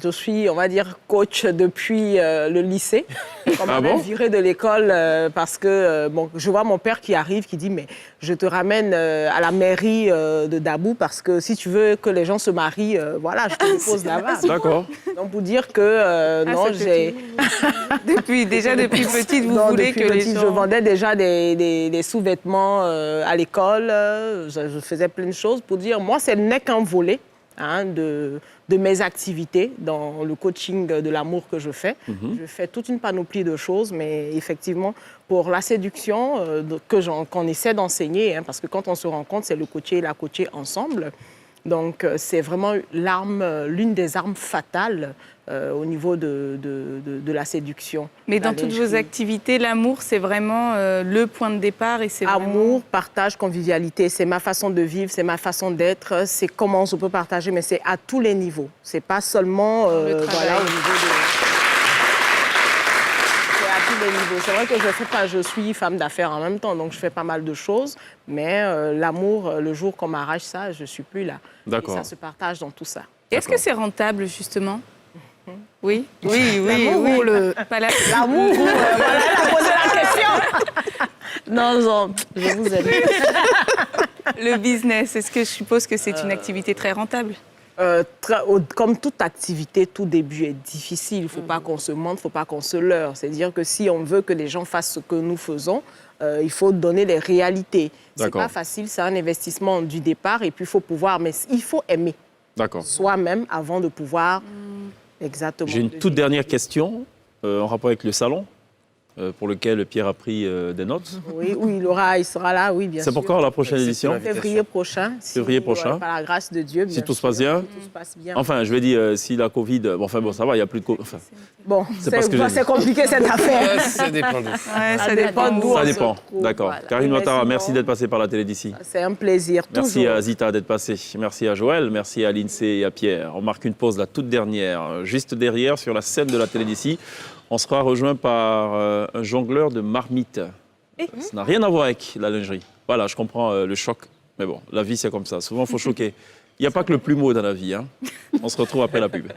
je suis, on va dire, coach depuis le lycée. On m'avait virée de l'école parce que, bon, je vois mon père qui arrive, qui dit, mais je te ramène à la mairie de Dabou parce que si tu veux que les gens se marient, voilà, je te dépose là-bas. D'accord. Donc, pour dire que, non, j'ai... depuis petite, vous Non, voulez depuis que les petite, gens... je vendais déjà des sous-vêtements à l'école. Je faisais plein de choses pour dire, moi, ce n'est qu'un volet hein, de mes activités dans le coaching de l'amour que je fais. Je fais toute une panoplie de choses, mais effectivement, pour la séduction, qu'on essaie d'enseigner, hein, parce que quand on se rencontre, c'est le coaché et la coachée ensemble. Donc, c'est vraiment l'une des armes fatales au niveau de la séduction. Mais dans toutes vos activités, l'amour, c'est vraiment le point de départ et c'est Amour, partage, convivialité, c'est ma façon de vivre, c'est ma façon d'être, c'est comment on peut partager, mais c'est à tous les niveaux. C'est pas seulement voilà, au niveau de... C'est à tous les niveaux. C'est vrai que je suis femme d'affaires en même temps, donc je fais pas mal de choses, mais l'amour, le jour qu'on m'arrache ça, je suis plus là. D'accord. Et ça se partage dans tout ça. Est-ce que c'est rentable, justement? Oui. L'amour ou le... L'amour ou... voilà, elle a posé la question. Non, je vous aime. Le business, est-ce que je suppose que c'est une activité très rentable? Comme toute activité, tout début est difficile. Il ne faut pas qu'on se mente, il ne faut pas qu'on se leurre. C'est-à-dire que si on veut que les gens fassent ce que nous faisons, il faut donner les réalités. Ce n'est pas facile, c'est un investissement du départ et puis il faut pouvoir, mais il faut aimer soi-même avant de pouvoir... Exactement. J'ai une toute dernière question en rapport avec le salon, pour lequel Pierre a pris des notes. Oui, il sera là, oui, bien sûr. C'est pour quand la prochaine édition? Février prochain. Février prochain. Par la grâce de Dieu, bien Si tout se passe bien. tout se passe bien. Enfin, je vais dire, si la Covid... Bon, enfin, bon, ça va, il n'y a plus de Covid. Enfin, bon, c'est c'est compliqué cette affaire. Ça dépend d'où. Ça dépend d'où ça on se dépend, trouve. d'accord. Voilà. Karine Ouattara, Mais merci sinon, d'être passée par la télé d'ici. C'est un plaisir, Merci toujours. à Zita d'être passée. Merci à Joël, merci à Lindsay et à Pierre. On marque une pause, la toute dernière. Juste derrière, sur la scène de la télé d'ici, on sera rejoint par un jongleur de marmite. Ça n'a rien à voir avec la lingerie. Voilà, je comprends le choc. Mais bon, la vie, c'est comme ça. Souvent, il faut choquer. Il n'y a pas que le plumeau dans la vie. Hein. On se retrouve après la pub.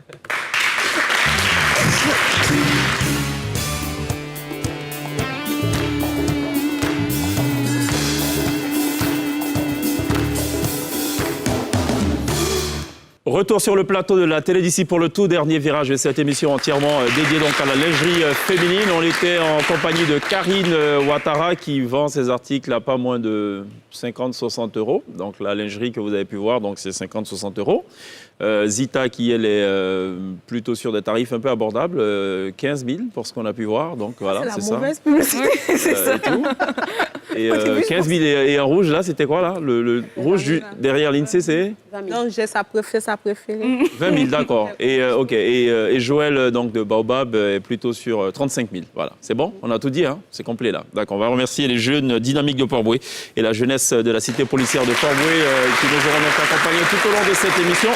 Retour sur le plateau de la télé d'ici pour le tout dernier virage de cette émission entièrement dédiée donc à la lingerie féminine. On était en compagnie de Karine Ouattara qui vend ses articles à pas moins de 50-60 euros. Donc la lingerie que vous avez pu voir, donc c'est 50-60 euros. Zita qui elle est plutôt sur des tarifs un peu abordables, 15 000 pour ce qu'on a pu voir. Donc voilà, c'est ça. C'est la mauvaise publicité, c'est ça. Et 15 000 et en rouge là, c'était quoi là? Le rouge derrière l'INSEE, c'est? Non, j'ai sa préférée. 20 000, d'accord. Et, ok. Et Joël, donc, de Baobab, est plutôt sur 35 000. Voilà. C'est bon? On a tout dit, hein? C'est complet, là. D'accord. On va remercier les jeunes dynamiques de Port-Bouët et la jeunesse de la cité policière de Port-Bouët qui nous auront accompagnés tout au long de cette émission.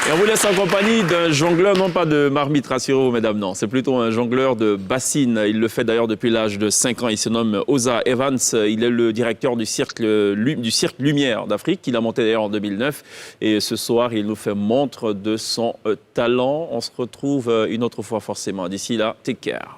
Et on vous laisse en compagnie d'un jongleur, non pas de marmite, rassurez-vous, mesdames, non. C'est plutôt un jongleur de bassines. Il le fait d'ailleurs depuis l'âge de 5 ans. Il se nomme Oza Evans. Il est le directeur du Cirque Lumière d'Afrique, qu'il a monté d'ailleurs en 2009. Et ce soir, il nous fait montre de son talent. On se retrouve une autre fois forcément. D'ici là, take care.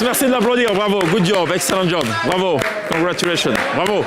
Merci de l'applaudir. Bravo. Good job. Excellent job. Bravo. Congratulations. Bravo.